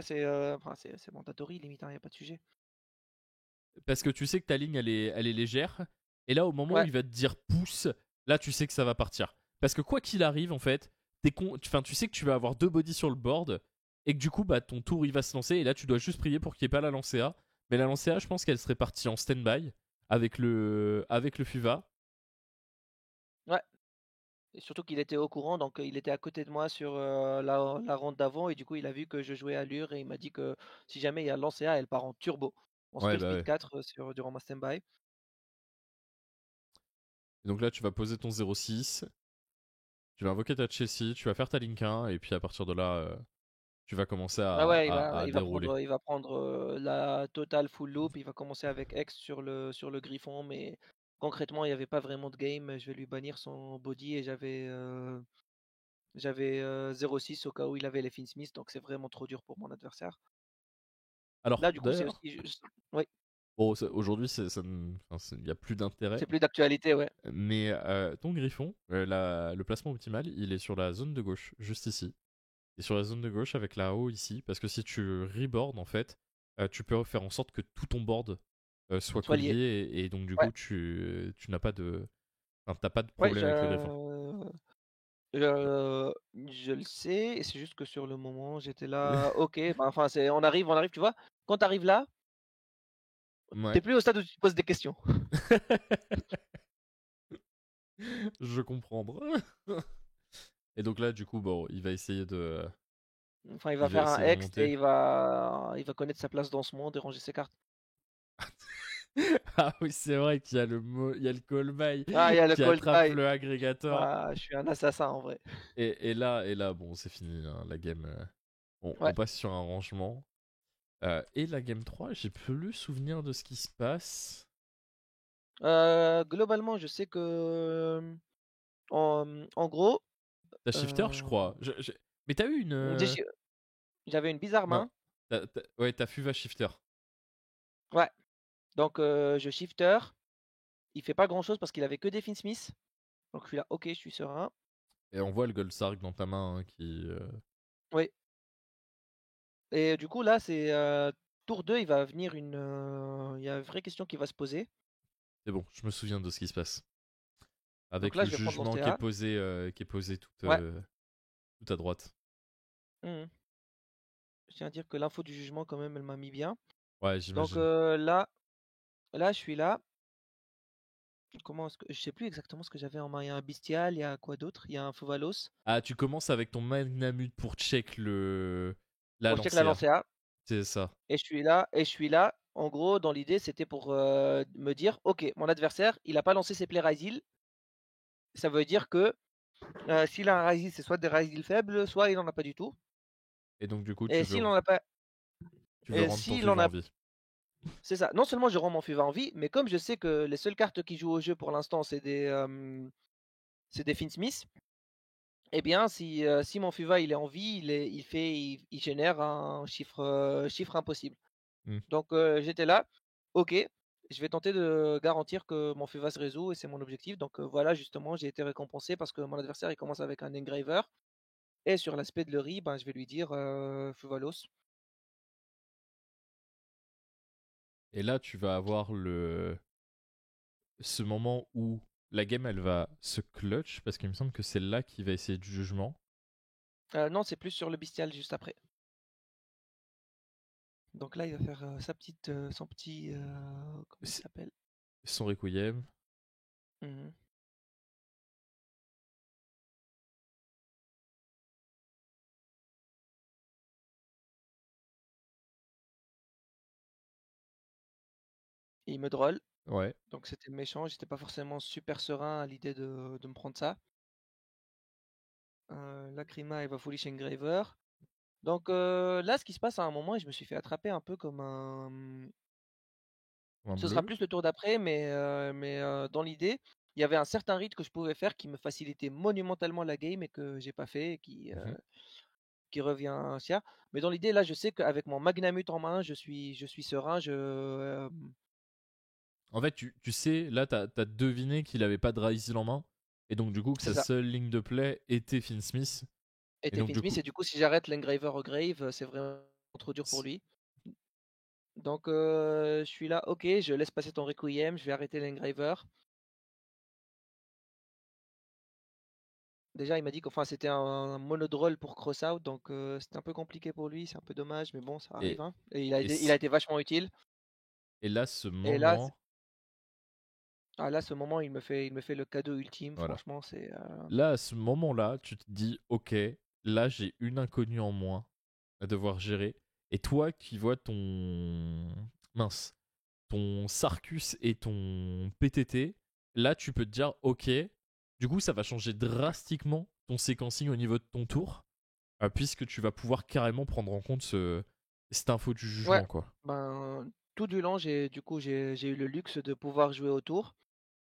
enfin, c'est mandatory limite, il y a pas de sujet. Parce que tu sais que ta ligne, elle est légère. Et là, au moment où Ouais, il va te dire pousse, là, tu sais que ça va partir. Parce que quoi qu'il arrive, en fait, tu sais que tu vas avoir deux bodies sur le board. Et que du coup, bah, ton tour, il va se lancer. Et là, tu dois juste prier pour qu'il n'y ait pas la lancée A. Mais la lancée A, je pense qu'elle serait partie en stand-by avec le Fuva. ouais. Et surtout qu'il était au courant, donc il était à côté de moi sur la ronde d'avant, et du coup il a vu que je jouais à Lure, et il m'a dit que si jamais il y a lancé A, elle part en turbo, en Ouais, spell bah speed ouais. 4 durant ma standby. Et donc là, tu vas poser ton 0-6. Tu vas invoquer ta Chessie. Tu vas faire ta Link 1. Et puis à partir de là, tu vas commencer Ah ouais, à dérouler. il va prendre la totale full loop, il va commencer avec X sur le Griffon, mais concrètement il n'y avait pas vraiment de game, je vais lui bannir son body, et j'avais 0,6 au cas où il avait les Finsmith, donc c'est vraiment trop dur pour mon adversaire. Alors, Là, du coup, c'est d'ailleurs, aussi. Oui, bon, aujourd'hui, il n'y a plus d'intérêt. c'est plus d'actualité, ouais. Mais ton griffon, le placement optimal, il est sur la zone de gauche, juste ici. Et sur la zone de gauche avec la haut ici, parce que si tu reboard, en fait, tu peux faire en sorte que tout ton board soit Soit lié. collier, et donc du Ouais, coup, tu n'as pas de, enfin, t'as pas de ouais, problème avec le griffon. je le sais, et c'est juste que sur le moment, j'étais là, ok, bah, enfin, on arrive, tu vois. Quand tu arrives là, t'es Ouais, plus au stade où tu te poses des questions. je comprends. Et donc là, du coup, bon, il va essayer Enfin, il va il va faire un essayer de ex et monter. il va connaître sa place dans ce monde et ranger ses cartes. Ah oui, c'est vrai qu'il y a il y a le call by Ah, il y a le qui cold attrape buy. le agrégateur. Ah, je suis un assassin en vrai. Et là, bon, c'est fini, hein, la game. On Ouais. passe sur un rangement. Et la game 3, j'ai plus souvenir de ce qui se passe. Globalement, je sais que en gros, T'as shifter, je euh, crois. Mais t'as eu une. j'avais une bizarre Non. main. Ouais, t'as Fuva shifter. Ouais. Donc je shifter. Il fait pas grand chose parce qu'il avait que des Finsmith. Donc je suis là, ok, je suis serein. Et on voit le Goldsark dans ta main hein, qui. Oui. Et du coup, là, c'est tour 2, il va venir il y a une vraie question qui va se poser. C'est bon, je me souviens de ce qui se passe. Donc Avec là, le je vais prendre mon jugement CA. qui est posé Ouais. tout à droite. Mhm. Je tiens à dire que l'info du jugement, quand même, elle m'a mis bien. Ouais, Donc j'imagine. là, je suis là. Comment est-ce que je sais plus exactement ce que j'avais en main. Il y a un bestial, il y a quoi d'autre? Il y a un Fauvalos. Ah, tu commences avec ton Magnamut pour check la Bon, je check la lancière. lancée A. C'est ça. Et je suis là. Et je suis là. En gros, dans l'idée, c'était pour me dire, ok, mon adversaire, il n'a pas lancé ses plaies Rise. Ça veut dire que s'il a un Rise, c'est soit des Rise faibles, soit il n'en a pas du tout. Et donc, du coup, Et s'il en a pas, tu veux et rendre ton s'il en vivant a, en vie. c'est ça. Non seulement je rends mon Fuva en vie, mais comme je sais que les seules cartes qui jouent au jeu pour l'instant, c'est des Finsmith. Eh bien, si mon Fuva il est en vie, il génère un chiffre impossible. Hmm. Donc j'étais là, ok, je vais tenter de garantir que mon Fuva se résout et c'est mon objectif. Donc voilà, justement, j'ai été récompensé parce que mon adversaire il commence avec un Engraver. Et sur l'aspect de Luri, ben, je vais lui dire Fuvalos. Et là, tu vas avoir ce moment où la game, elle va se clutch, parce qu'il me semble que c'est là qu'il va essayer du jugement. Non, c'est plus sur le bestial juste après. Donc là, il va faire son petit. Comment il C'est s'appelle? son Requiem. Mhm. Il me droll. Ouais. Donc c'était méchant. J'étais pas forcément super serein à l'idée de me prendre ça. Lacrima, il va Foolish Engraver. Donc là, ce qui se passe à un moment, et je me suis fait attraper un peu comme un. Un Ce sera bleu. plus le tour d'après, mais dans l'idée, il y avait un certain rite que je pouvais faire qui me facilitait monumentalement la game et que j'ai pas fait et Mhm. qui revient cher. Mais dans l'idée, là, je sais qu'avec mon Magnamut en main, je suis serein. En fait, tu sais, là, t'as deviné qu'il avait pas de Rise en main. Et donc, du coup, que C'est sa ça. seule ligne de play était Finsmith. Et Et donc, Tefin du Smith, coup, et du coup, si j'arrête l'Engraver au Grave, c'est vraiment trop dur pour lui. Donc, je suis là, ok, je laisse passer ton Requiem, je vais arrêter l'Engraver. Déjà, il m'a dit qu'enfin, c'était un monodroll pour Crossout, donc c'était un peu compliqué pour lui, c'est un peu dommage, mais bon, ça et, arrive. Hein. Et et, il a été vachement utile. et là, ce Et là, moment, là, ce moment, il me fait le cadeau ultime, voilà. franchement, c'est. Là, à ce moment-là, tu te dis, ok, là, j'ai une inconnue en moins à devoir gérer. Et toi qui vois mince, ton Sarcus et ton PTT, là, tu peux te dire, ok, du coup, ça va changer drastiquement ton séquencing au niveau de ton tour, puisque tu vas pouvoir carrément prendre en compte cette info du Ouais, jugement, quoi. ben, tout du long, j'ai eu le luxe de pouvoir jouer autour.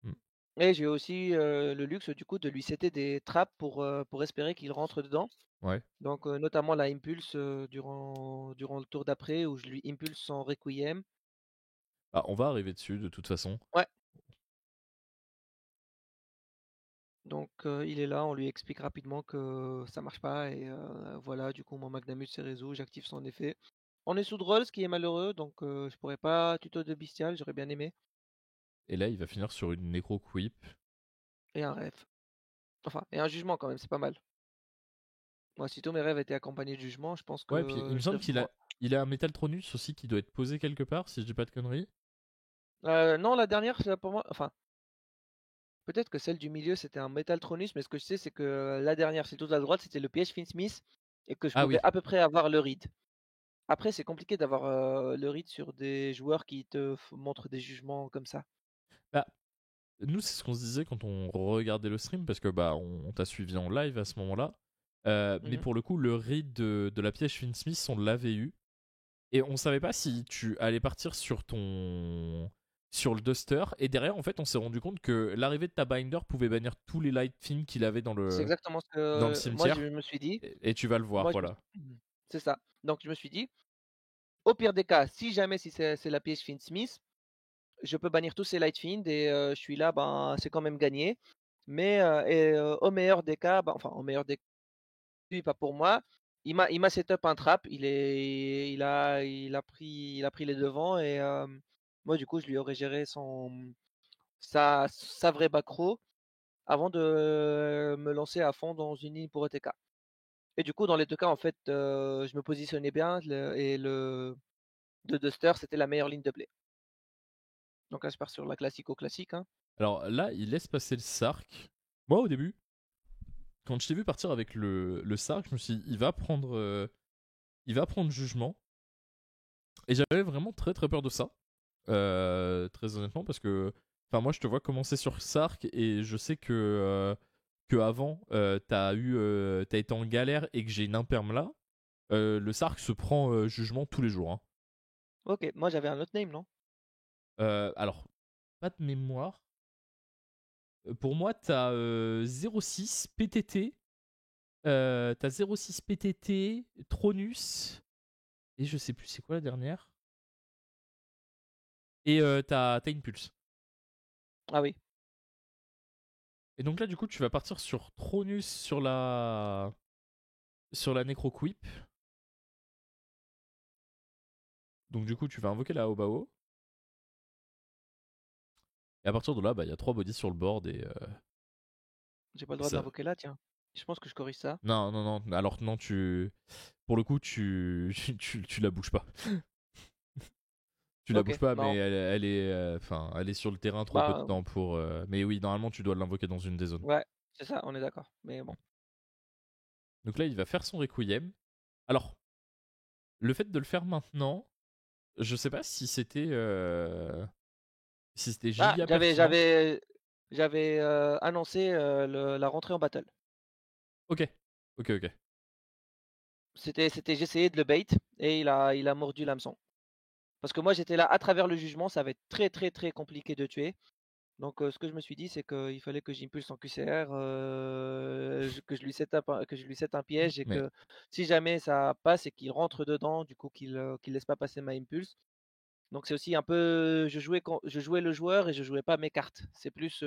Mm. Et j'ai aussi le luxe du coup de lui setter des trappes pour espérer qu'il rentre dedans. Ouais. Donc notamment la impulse durant le tour d'après où je lui impulse son requiem. Bah, on va arriver dessus de toute façon. Ouais. Donc il est là, on lui explique rapidement que ça marche pas et voilà, du coup mon Magnamus s'est résolu, j'active son effet. On est sous Droll, ce qui est malheureux, donc je pourrais pas tuto de bestial, j'aurais bien aimé. Et là, il va finir sur une Necro Quip. Et un rêve. Enfin, et un jugement quand même, c'est pas mal. Moi, si tous mes rêves étaient accompagnés de jugement, je pense Ouais, puis il que me semble qu'il a un Métaltronus aussi qui doit être posé quelque part, si je dis pas de conneries. Non, la dernière, c'est pour moi. Enfin, peut-être que celle du milieu, c'était un Metaltronus, mais ce que je sais, c'est que la dernière, c'est tout à droite, c'était le piège Finsmith, et que je Ah pouvais oui. à peu près avoir le read. Après, c'est compliqué d'avoir le read sur des joueurs qui te montrent des jugements comme ça. Bah, nous, c'est ce qu'on se disait quand on regardait le stream, parce que bah, on t'a suivi en live à ce moment-là. Mais Mhm. pour le coup, le read de la piège Finsmith, on l'avait eu. Et on savait pas si tu allais partir sur le Duster. Et derrière, en fait, on s'est rendu compte que l'arrivée de ta Binder pouvait bannir tous les Light Fins qu'il avait C'est exactement ce dans le que moi je cimetière. me suis dit. Et tu vas le voir, Moi, voilà. c'est ça. Donc, je me suis dit, au pire des cas, si jamais si c'est la piège Finsmith, je peux bannir tous ces Light Fiends et je suis là, ben, c'est quand même gagné. Mais au meilleur des cas, bah, enfin, au meilleur des cas, lui, pas pour moi, il m'a setup un trap, il a pris les devants et moi, du coup, je lui aurais géré sa vraie backrow avant de me lancer à fond dans une ligne pour ETK. Et du coup, dans les 2 cas, en fait, je me positionnais bien et le de Duster, c'était la meilleure ligne de play. Donc là, je pars sur la classico-classique, hein. Alors là, il laisse passer le Sark. Moi, au début, quand je t'ai vu partir avec le Sark, je me suis dit, il va prendre jugement. Et j'avais vraiment très très peur de ça. Très honnêtement, parce que. Enfin, moi, je te vois commencer sur Sark et je sais que avant, t'as été en galère et que j'ai une imperm là. Le Sark se prend jugement tous les jours, hein. OK, moi j'avais un autre name, non? Alors, pas de mémoire. Pour moi, t'as 06 PTT. T'as 06 PTT, Tronus. Et je sais plus c'est quoi la dernière. Et t'as Impulse. Ah oui. Et donc là, du coup, tu vas partir sur Tronus sur la Necroquip. Donc du coup, tu vas invoquer la Obao. Et à partir de là, bah il y a 3 bodies sur le board et J'ai pas le droit de ça. l'invoquer là, tiens. Je pense que je corrige ça. Non, non, non. Alors non, pour le coup, tu la bouges pas. Tu la OK, bouges pas, mais non, elle est sur le terrain trop peu de bah, temps pour. Mais oui, normalement, tu dois l'invoquer dans une des zones. ouais, c'est ça, on est d'accord. Mais bon, Donc là, il va faire son Requiem. Alors, le fait de le faire maintenant, je sais pas si c'était ah, giga j'avais pertinent. j'avais j'avais, annoncé, la rentrée en battle. Ok, ok, ok. J'essayais de le bait et il a mordu l'hameçon. Parce que moi, j'étais là à travers le jugement, ça va être très, très, très compliqué de tuer. Donc, ce que je me suis dit, c'est qu'il fallait que j'impulse en QCR, que je lui set un piège et Mais que si jamais ça passe et qu'il rentre dedans, du coup qu'il laisse pas passer ma impulse. Donc c'est aussi un peu, je jouais le joueur et je jouais pas mes cartes. C'est plus,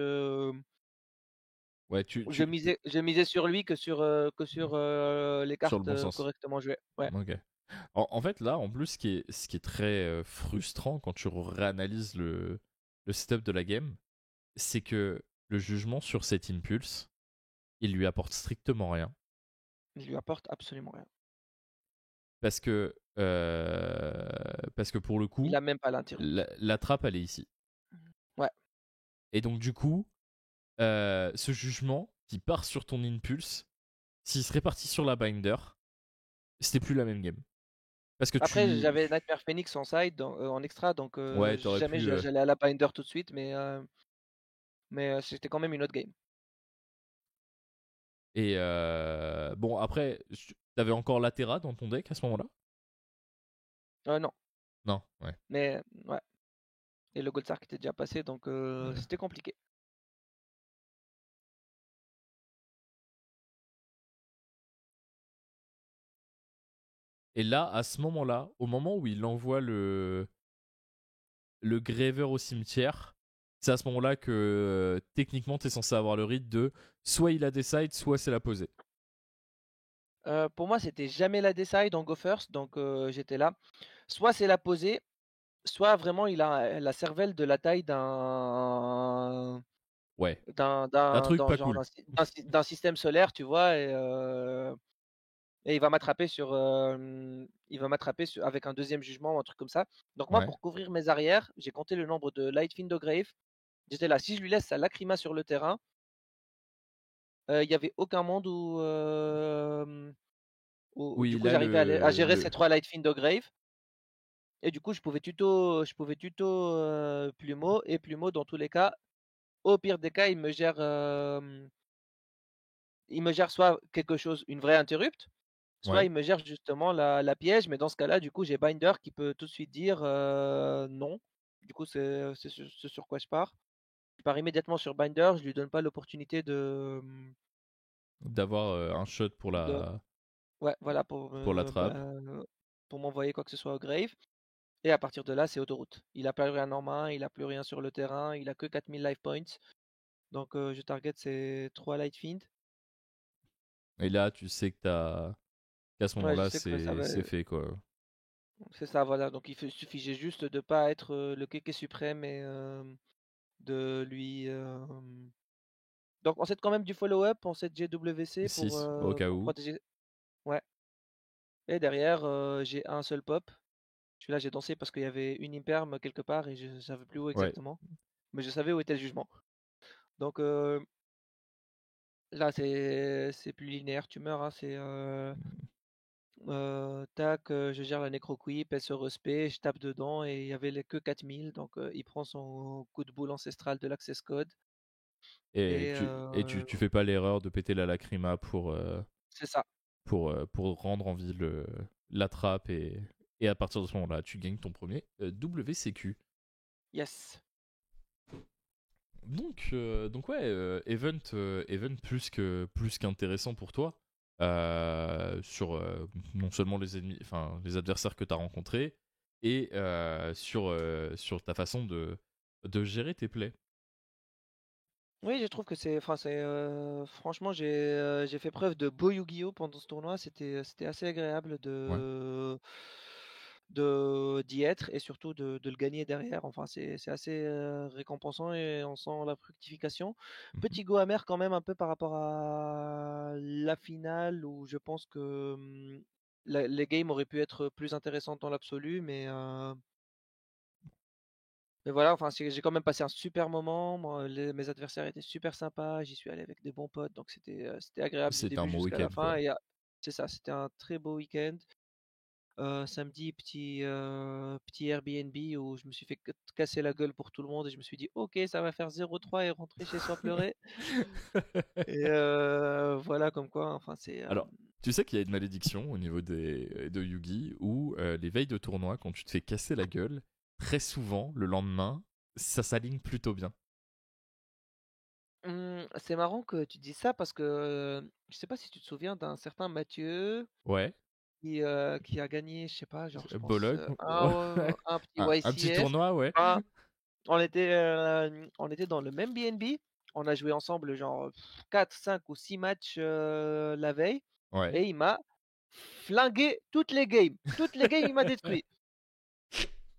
ouais, je misais sur lui que sur les sur le cartes bon sens. correctement jouées. Ouais, Ok. En fait, là, en plus, ce qui est très frustrant quand tu réanalyses le setup de la game, c'est que le jugement sur cet impulse, il lui apporte strictement rien. je lui apporte absolument rien. Parce que, pour le Il coup, a même pas l'interrupt. la trappe, elle est ici. Ouais. Et donc, du coup, ce jugement qui part sur ton impulse, s'il serait parti sur la binder, c'était plus la même game. Parce que Après, tu. j'avais Nightmare Phoenix en side, en extra, donc Ouais, t'aurais jamais pu. j'allais à la binder tout de suite, mais c'était quand même une autre game. Et bon, après, t'avais encore Latera dans ton deck à ce moment-là. Non, Non, ouais. mais ouais. Et le Goldsark était déjà passé, donc Ouais. c'était compliqué. Et là, à ce moment-là, au moment où il envoie le Graver au cimetière, c'est à ce moment-là que techniquement t'es censé avoir le rite de soit il a des sides, soit c'est la posée. Pour moi, c'était jamais la decide en Go First, donc j'étais là. Soit c'est la posée, soit vraiment il a la cervelle de la taille Ouais. d'un Un d'un truc d'un pas genre cool. d'un système solaire, tu vois, et il va m'attraper avec un deuxième jugement ou un truc comme ça. Donc moi, Ouais. pour couvrir mes arrières, j'ai compté le nombre de Lightfiend of Grave. J'étais là, si je lui laisse sa Lacrima sur le terrain, il y avait aucun monde où Oui, du coup là, j'arrivais à gérer ces 3 Lightfiend of Grave. Et du coup, je pouvais tuto Plumeau, et Plumeau, dans tous les cas, au pire des cas, il me gère soit quelque chose, une vraie interrupt, soit ouais. il me gère justement la piège. Mais dans ce cas-là, du coup, j'ai Binder qui peut tout de suite dire non. Du coup, c'est ce sur quoi je pars. Je pars immédiatement sur Binder, je lui donne pas l'opportunité D'avoir un shot pour de la, ouais, voilà, pour la trappe. pour m'envoyer quoi que ce soit au grave. Et à partir de là, c'est autoroute. Il a plus rien en main, il a plus rien sur le terrain, il a que 4000 life points. Donc je target ces 3 light fiend. Et là, tu sais que qu'à ce Ouais, je moment-là, sais que ça va. c'est fait, quoi. C'est ça, voilà. Donc suffisait juste de pas être le kéké suprême et de lui. Donc on set quand même du follow-up, on set GWC 6, au cas pour où. protéger. Ouais. Et derrière, j'ai un seul pop. Celui-là, j'ai dansé parce qu'il y avait une imperm quelque part et je savais plus où Ouais. exactement. Mais je savais où était le jugement. Donc là, c'est plus linéaire, tu meurs. Hein, c'est tac, je gère la nécroquip, elle se respect, je tape dedans et il y avait que 4000. Donc il prend son coup de boule ancestral de l'access code. Et Et tu fais pas l'erreur de péter la lacryma c'est ça. pour rendre en vie la trappe et à partir de ce moment-là, tu gagnes ton premier WCQ. Yes. Donc ouais, event plus qu'intéressant pour toi sur non seulement les ennemis, enfin les adversaires que tu as rencontrés et sur ta façon de gérer tes plays. Oui, je trouve que franchement, j'ai fait preuve de beau Yu-Gi-Oh pendant ce tournoi. C'était assez agréable Ouais. d'y être et surtout de le gagner derrière. Enfin, c'est assez récompensant et on sent la fructification. Mhm. Petit goût amer quand même un peu par rapport à la finale où je pense que les games auraient pu être plus intéressantes dans l'absolu, mais voilà, enfin, j'ai quand même passé un super moment. Moi, mes adversaires étaient super sympas. J'y suis allé avec des bons potes, donc c'était agréable du C'était un début bon jusqu'à la week-end, fin. quoi. C'est ça, c'était un très beau week-end. Samedi, petit Airbnb où je me suis fait casser la gueule pour tout le monde et je me suis dit, ok, ça va faire 0-3 et rentrer chez soi pleurer. Et voilà, comme quoi, enfin, Alors, tu sais qu'il y a une malédiction au niveau de Yugi où les veilles de tournoi, quand tu te fais casser la gueule, très souvent, le lendemain, ça s'aligne plutôt bien. C'est marrant que tu dis ça parce que je sais pas si tu te souviens d'un certain Mathieu. Ouais. Qui a gagné, je sais pas, genre, je pense, Bologne. un petit Un petit YCS. tournoi, ouais. Enfin, on était dans le même BNB. On a joué ensemble, genre 4, 5 ou 6 matchs la veille. Ouais. Et il m'a flingué toutes les games. Toutes les games, il m'a détruit.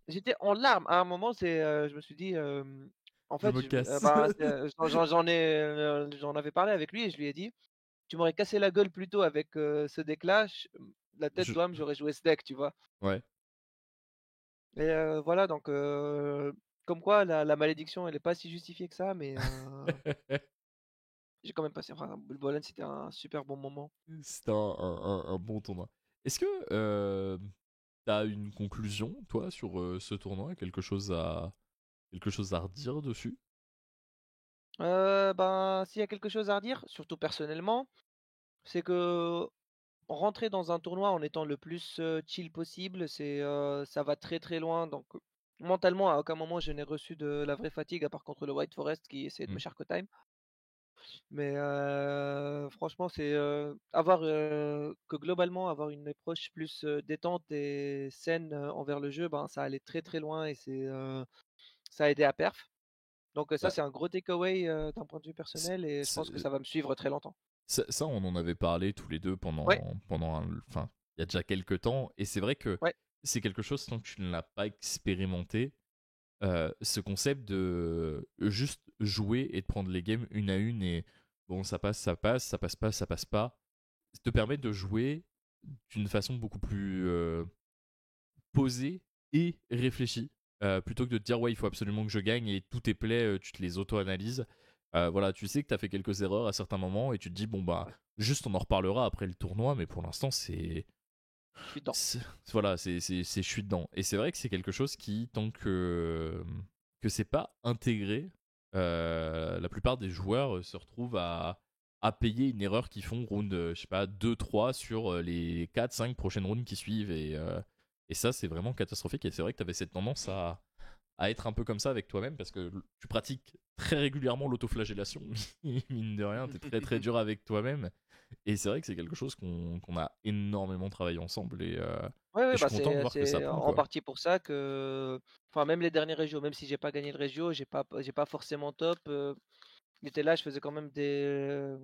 J'étais en larmes. À un moment, je me suis dit, en Je fait, me casse. bah, j'en avais parlé avec lui et je lui ai dit, tu m'aurais cassé la gueule plus tôt avec ce deck-là. La tête Je- d'homme, j'aurais joué ce deck, tu vois. Ouais. Et voilà, donc comme quoi la malédiction, elle est pas si justifiée que ça, mais j'ai quand même passé, enfin, Bolène, c'était un super bon moment. C'était un bon tournoi. Est-ce que t'as une conclusion, toi, sur ce tournoi? Quelque chose à redire dessus? Ben, s'il y a quelque chose à redire, surtout personnellement, c'est que rentrer dans un tournoi en étant le plus chill possible, ça va très très loin. Donc mentalement, à aucun moment je n'ai reçu de la vraie fatigue, à part contre le White Forest qui essayait de me Hmm. shark time. Mais franchement, c'est avoir que globalement avoir une approche plus détente et saine envers le jeu, ben ça allait très très loin et ça a aidé à perf. Donc ça Bah, c'est un gros takeaway d'un point de vue c- personnel et je pense que c- ça va me suivre très longtemps. ça, on en avait parlé tous les deux Ouais, enfin, il y a déjà quelques temps, et c'est vrai que ouais, c'est quelque chose tant que tu ne l'as pas expérimenté, ce concept de juste jouer et de prendre les games une à une et bon, ça passe, ça passe, ça passe pas, ça passe pas, te permet de jouer d'une façon beaucoup plus posée et réfléchie. Plutôt que de te dire ouais il faut absolument que je gagne et tous tes plays tu te les auto-analyses. Voilà, tu sais que tu as fait quelques erreurs à certains moments et tu te dis bon bah juste on en reparlera après le tournoi, mais pour l'instant je suis dedans. c'est- voilà, je suis dedans. Et c'est vrai que c'est quelque chose qui, tant que c'est pas intégré, la plupart des joueurs se retrouvent à payer une erreur qu'ils font round, je sais pas, 2-3 sur les 4-5 prochaines rounds qui suivent. Et ça, c'est vraiment catastrophique. Et c'est vrai que tu avais cette tendance à être un peu comme ça avec toi-même parce que tu pratiques très régulièrement l'autoflagellation. Mine de rien, tu es très très dur avec toi-même. Et c'est vrai que c'est quelque chose qu'on a énormément travaillé ensemble Ouais, et ouais, je suis bah content de voir que ça c'est prend en quoi. partie pour ça que, enfin même les derniers régios, même si j'ai pas gagné le régio, j'ai pas forcément top. J'étais là, je faisais quand même des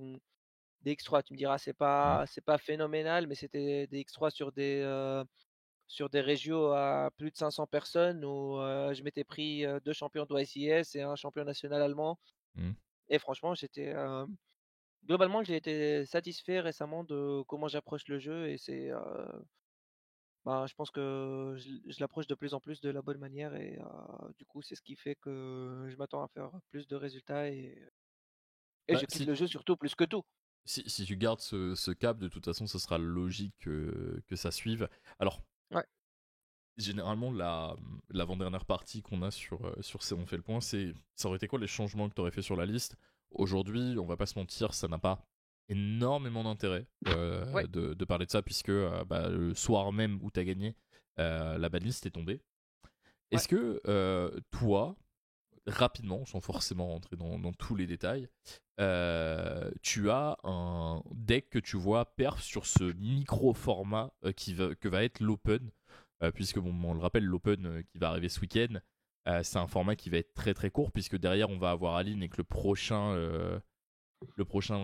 X3. Tu me diras, Mmh. c'est pas phénoménal, mais c'était des X3 sur des régios à plus de 500 personnes où je m'étais pris 2 champions d'OICS et un champion national allemand. Mmh. Et franchement, globalement, j'ai été satisfait récemment de comment j'approche le jeu et je pense que je l'approche de plus en plus de la bonne manière et du coup, c'est ce qui fait que je m'attends à faire plus de résultats et Bah, je kiffe le jeu surtout plus que tout. si tu gardes ce cap, de toute façon, ce sera logique que ça suive. Alors, Ouais, généralement, l'avant-dernière partie qu'on a sur C'est On fait le point, ça aurait été quoi les changements que tu aurais fait sur la liste? Aujourd'hui, on va pas se mentir, ça n'a pas énormément d'intérêt ouais. de parler de ça, puisque le soir même où tu as gagné, la banlist est tombée. Ouais. Est-ce que toi, rapidement, sans forcément rentrer dans tous les détails, tu as un deck que tu vois perf sur ce micro format que va être l'Open, puisque bon, on le rappelle, l'Open qui va arriver ce week-end, c'est un format qui va être très très court, puisque derrière on va avoir Aline et que le prochain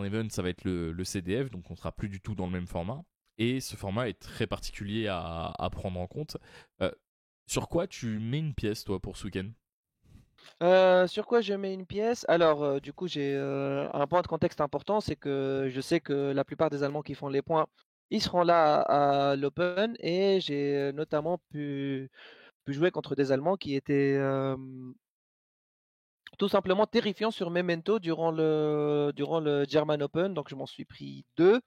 event ça va être le CDF, donc on sera plus du tout dans le même format. Et ce format est très particulier à prendre en compte. Euh, sur quoi tu mets une pièce toi pour ce week-end? Sur quoi je mets une pièce? Alors, du coup, j'ai un point de contexte important, c'est que je sais que la plupart des Allemands qui font les points, ils seront là à l'Open et j'ai notamment pu jouer contre des Allemands qui étaient tout simplement terrifiants sur Memento durant le German Open. Donc, je m'en suis pris deux.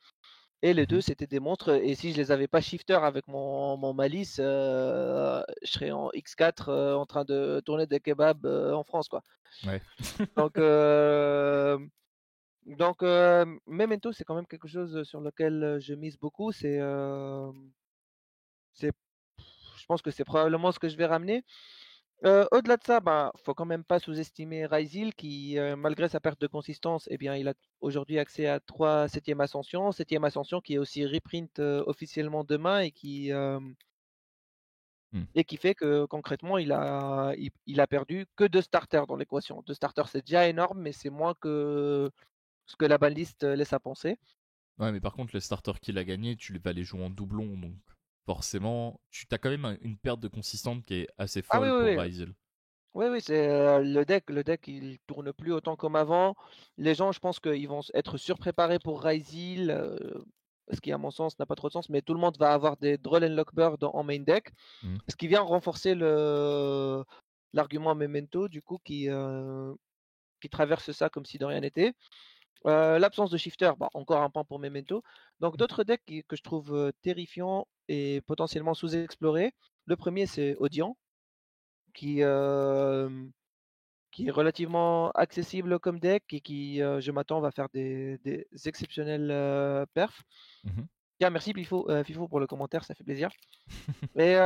Et les deux, Mhm. c'était des monstres. Et si je les avais pas shifter avec mon malice, je serais en X4 en train de tourner des kebabs en France, quoi. Ouais. Donc, Memento, c'est quand même quelque chose sur lequel je mise beaucoup. C'est, je pense que c'est probablement ce que je vais ramener. Au-delà de ça, ben, faut quand même pas sous-estimer Raisil qui, malgré sa perte de consistance, eh bien, il a aujourd'hui accès à 3 septième ascension. Septième ascension qui est aussi reprint officiellement demain Hmm. et qui fait que concrètement, il a perdu que 2 starters dans l'équation. 2 starters, c'est déjà énorme, mais c'est moins que ce que la banlist laisse à penser. Ouais, mais par contre, les starters qu'il a gagné, tu vas les jouer en doublon, donc forcément, tu as quand même une perte de consistante qui est assez Ah oui, folle oui, pour oui. Ryzel. Oui, oui, c'est le deck, il tourne plus autant comme avant. Les gens, je pense qu'ils vont être surpréparés pour Ryzeal, ce qui, à mon sens, n'a pas trop de sens, mais tout le monde va avoir des Droll and Lockbird en main deck, Hmm. ce qui vient renforcer l'argument Memento, du coup, qui traverse ça comme si de rien n'était. L'absence de shifter, bah, encore un point pour Memento. Donc d'autres decks que je trouve terrifiants et potentiellement sous-explorés. Le premier, c'est Odian, qui, euh, qui est relativement accessible comme deck et qui, je m'attends, va faire des exceptionnels perfs. Mhm. Tiens, merci Fifo pour le commentaire, ça fait plaisir. Et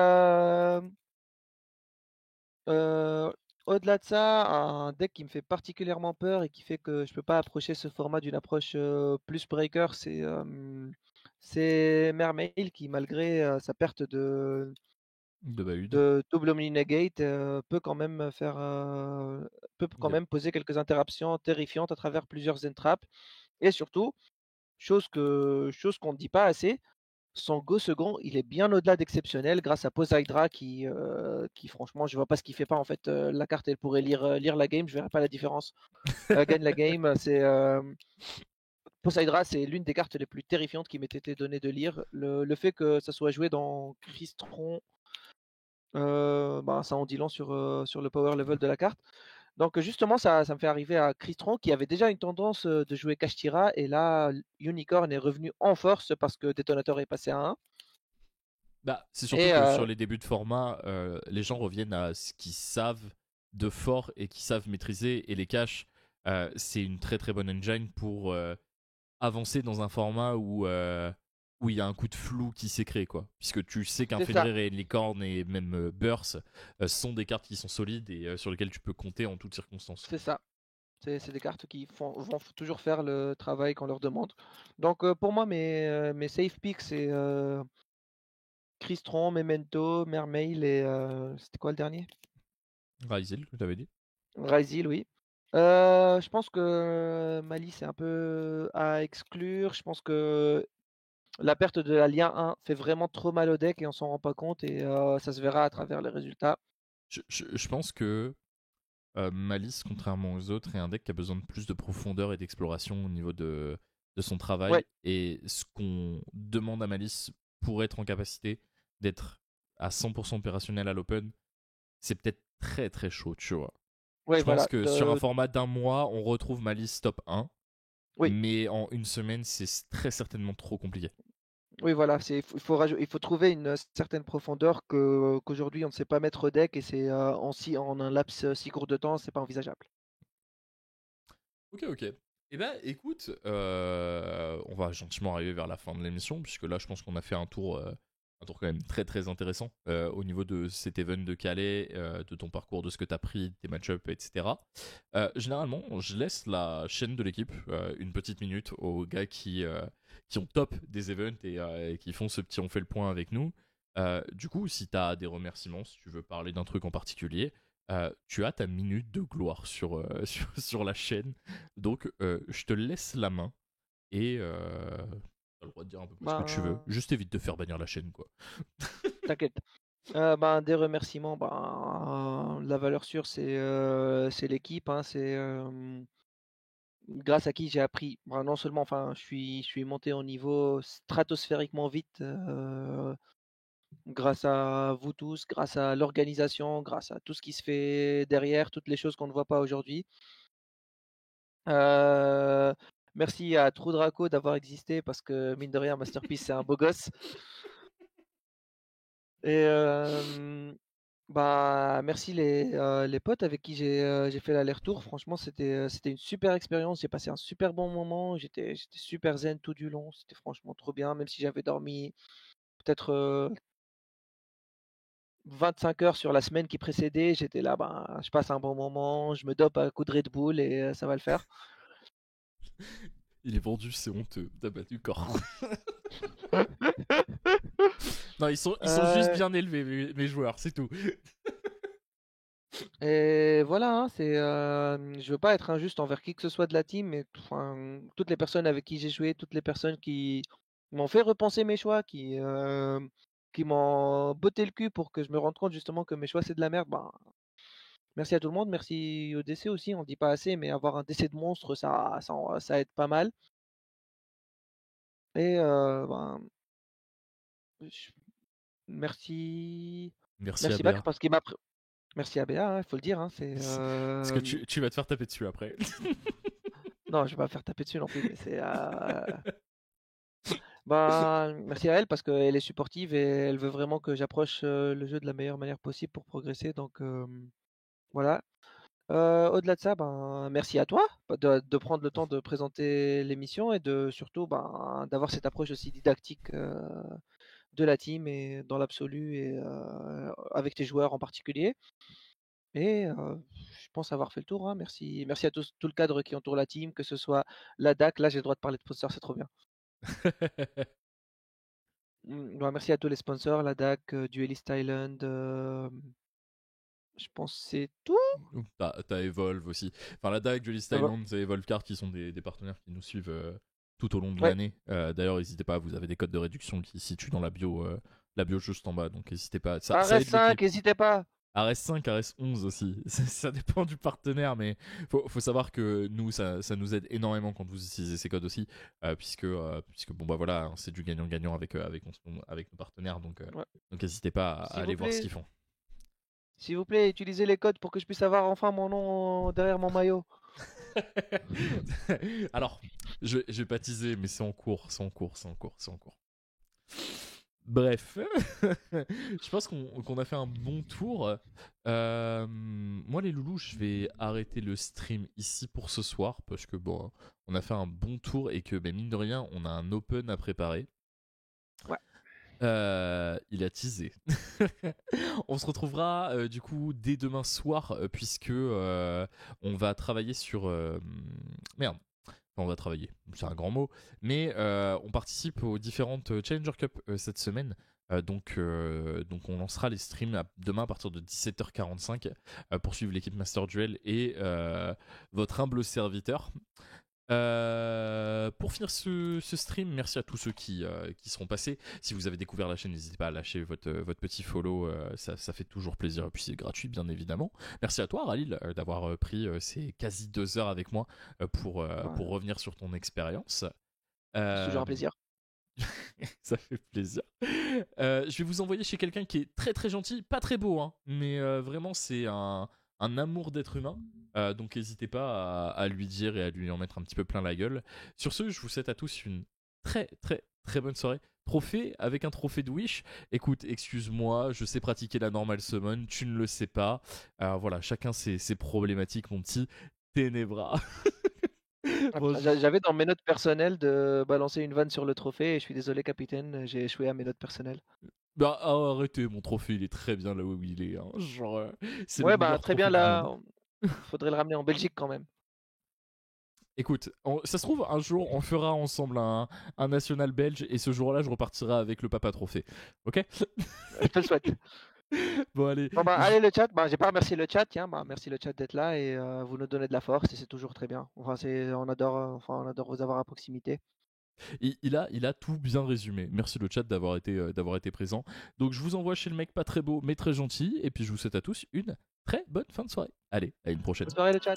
euh, au-delà de ça, un deck qui me fait particulièrement peur et qui fait que je peux pas approcher ce format d'une approche plus breaker, c'est Mermail qui, malgré sa perte De Bahud. de double Omni Negate, peut quand De- même poser quelques interruptions terrifiantes à travers plusieurs entraps. Et surtout, chose qu'on ne dit pas assez, son Go second, il est bien au-delà d'exceptionnel grâce à Poseidra qui franchement, je vois pas ce qu'il fait pas en fait. La carte, elle pourrait lire la game, je verrais pas la différence. Gagne la game, Poseidra, c'est l'une des cartes les plus terrifiantes qui m'ait été donnée de lire. Le fait que ça soit joué dans Crystron, ça en dit long sur le power level de la carte. Donc justement, ça me fait arriver à Crystron qui avait déjà une tendance de jouer Kashtira et là, Unicorn est revenu en force parce que Détonateur est passé à 1. Bah, c'est surtout Et que sur les débuts de format, les gens reviennent à ce qu'ils savent de fort et qu'ils savent maîtriser. Et les caches, c'est une très très bonne engine pour avancer dans un format où il y a un coup de flou qui s'est créé, quoi. Puisque tu sais qu'un c'est ça, Fenrir et Licorne et même Burst sont des cartes qui sont solides et sur lesquelles tu peux compter en toutes circonstances. c'est ça. C'est des cartes qui vont toujours faire le travail qu'on leur demande. Donc pour moi, mes safe picks, c'est Crystron, Memento, Mermail et c'était quoi le dernier? Ryzel, que t'avais dit. Raisil, oui. Je pense que Mali, c'est un peu à exclure. Je pense que la perte de la Lien 1 fait vraiment trop mal au deck et on s'en rend pas compte et ça se verra à travers les résultats. Je pense que Malice, contrairement aux autres, est un deck qui a besoin de plus de profondeur et d'exploration au niveau de son Ouais, travail. Et ce qu'on demande à Malice pour être en capacité d'être à 100% opérationnel à l'Open, c'est peut-être très très chaud, tu vois. ouais, Je pense voilà. que sur un format d'un mois, on retrouve Malice top 1, Oui, mais en une semaine, c'est très certainement trop compliqué. oui, voilà. Il faut trouver une certaine profondeur qu'aujourd'hui on ne sait pas mettre au deck et c'est en un laps si court de temps, c'est pas envisageable. Ok, ok. Eh ben, écoute, on va gentiment arriver vers la fin de l'émission, puisque là, je pense qu'on a fait un tour quand même très très intéressant au niveau de cet event de Calais, de ton parcours, de ce que tu as pris, de tes match-ups, etc. Généralement, je laisse la chaîne de l'équipe une petite minute aux gars qui ont top des events et qui font ce petit on fait le point avec nous. Du coup, si tu as des remerciements, si tu veux parler d'un truc en particulier, tu as ta minute de gloire sur la chaîne. Donc, je te laisse la main et t'as le droit de dire un peu plus ce que tu veux. Ben, Juste évite de faire bannir la chaîne, quoi. t'inquiète. Ben, des remerciements, ben, la valeur sûre, c'est l'équipe, hein, c'est grâce à qui j'ai appris, ben, non seulement, enfin, je suis monté en niveau stratosphériquement vite, grâce à vous tous, grâce à l'organisation, grâce à tout ce qui se fait derrière, toutes les choses qu'on ne voit pas aujourd'hui. Euh, Merci à True Draco d'avoir existé parce que mine de rien, Masterpiece, c'est un beau gosse. Et bah, merci les potes avec qui j'ai fait l'aller-retour. Franchement, c'était une super expérience. J'ai passé un super bon moment. J'étais super zen tout du long. C'était franchement trop bien, même si j'avais dormi peut-être 25 heures sur la semaine qui précédait. J'étais là, ben, je passe un bon moment, je me dope à coup de Red Bull et ça va le faire. Il est vendu, c'est honteux. T'as battu corps. Non, ils sont juste Euh, bien élevés, mes joueurs, c'est tout. et voilà, hein, je veux pas être injuste envers qui que ce soit de la team, mais enfin, toutes les personnes avec qui j'ai joué, toutes les personnes qui m'ont fait repenser mes choix, qui m'ont botté le cul pour que je me rende compte justement que mes choix c'est de la merde, ben, merci à tout le monde, merci au DC aussi, on dit pas assez, mais avoir un DC de monstre, ça aide pas mal. Et ben, je- merci, Merci à merci Bac Béa. parce qu'il m'a, merci à BA, il faut le dire, hein, Parce que tu vas te faire taper dessus après. non, je vais pas me faire taper dessus non plus, mais ben, merci à elle parce qu'elle est supportive et elle veut vraiment que j'approche le jeu de la meilleure manière possible pour progresser. Donc voilà. Au-delà de ça, ben, merci à toi de prendre le temps de présenter l'émission et de surtout ben, d'avoir cette approche aussi didactique de la team et dans l'absolu et avec tes joueurs en particulier. Et je pense avoir fait le tour, hein. Merci, merci à tous, tout le cadre qui entoure la team, que ce soit la DAC. Là, j'ai le droit de parler de sponsor, c'est trop bien. Bah, merci à tous les sponsors, la DAC, Duelist Island, je pense que c'est tout. T'as Evolve aussi. Enfin, la DAG, Duelist Ah bah, Island et Evolve Card qui sont des partenaires qui nous suivent tout au long de ouais. l'année. D'ailleurs, n'hésitez pas, vous avez des codes de réduction qui se situent dans la bio juste en bas. Donc, n'hésitez pas. Ça aide RS5, l'équipe. n'hésitez pas. RS5, RS11 aussi. Ça dépend du partenaire, mais faut savoir que nous, ça nous aide énormément quand vous utilisez ces codes aussi, puisque bon bah voilà, hein, c'est du gagnant-gagnant avec nos partenaires, Ouais. donc n'hésitez pas à S'il vous aller voir ce plaît, qu'ils font. s'il vous plaît, utilisez les codes pour que je puisse avoir enfin mon nom derrière mon maillot. Alors, je vais pas teaser, mais c'est en cours, c'est en cours, c'est en cours, c'est en cours. Bref, je pense qu'on a fait un bon tour. Moi, les loulous, je vais arrêter le stream ici pour ce soir parce que bon, on a fait un bon tour et que, ben, mine de rien, on a un open à préparer. Ouais. Il a teasé. On se retrouvera du coup dès demain soir puisque on va travailler sur merde. Enfin, on va travailler, c'est un grand mot, mais on participe aux différentes Challenger Cup cette semaine. Donc on lancera les streams demain à partir de 17h45 pour suivre l'équipe Master Duel et votre humble serviteur. Pour finir ce stream, merci à tous ceux qui seront passés. Si vous avez découvert la chaîne, n'hésitez pas à lâcher votre petit follow, ça fait toujours plaisir et puis c'est gratuit bien évidemment. Merci à toi Ralil d'avoir pris ces quasi 2 heures avec moi pour revenir sur ton expérience. C'est toujours un plaisir. Ça fait plaisir. Je vais vous envoyer chez quelqu'un qui est très très gentil, pas très beau, hein, mais vraiment c'est un amour d'être humain. Donc n'hésitez pas à lui dire et à lui en mettre un petit peu plein la gueule. Sur ce, je vous souhaite à tous une très très très bonne soirée. Trophée avec un trophée de Wish. Écoute, excuse-moi, je sais pratiquer la normal summon, tu ne le sais pas. Voilà, chacun ses problématiques, mon petit Ténébra. Bon, J'avais dans mes notes personnelles de balancer une vanne sur le trophée et je suis désolé capitaine, j'ai échoué à mes notes personnelles. Bah arrêtez, mon trophée il est très bien là où il est, hein. Genre c'est le Ouais meilleur très bien trophée du monde. là, faudrait le ramener en Belgique quand même. Écoute, ça se trouve un jour on fera ensemble un national belge et ce jour-là je repartirai avec le papa trophée. Ok? Je te le souhaite. Bon allez. Bon allez le chat, j'ai pas remercié le chat, tiens, merci le chat d'être là et vous nous donnez de la force et c'est toujours très bien. On adore vous avoir à proximité. Il a tout bien résumé. Merci le chat d'avoir été présent. Donc je vous envoie chez le mec pas très beau mais très gentil et puis je vous souhaite à tous une très bonne fin de soirée. Allez, à une prochaine. Bonne soirée le chat.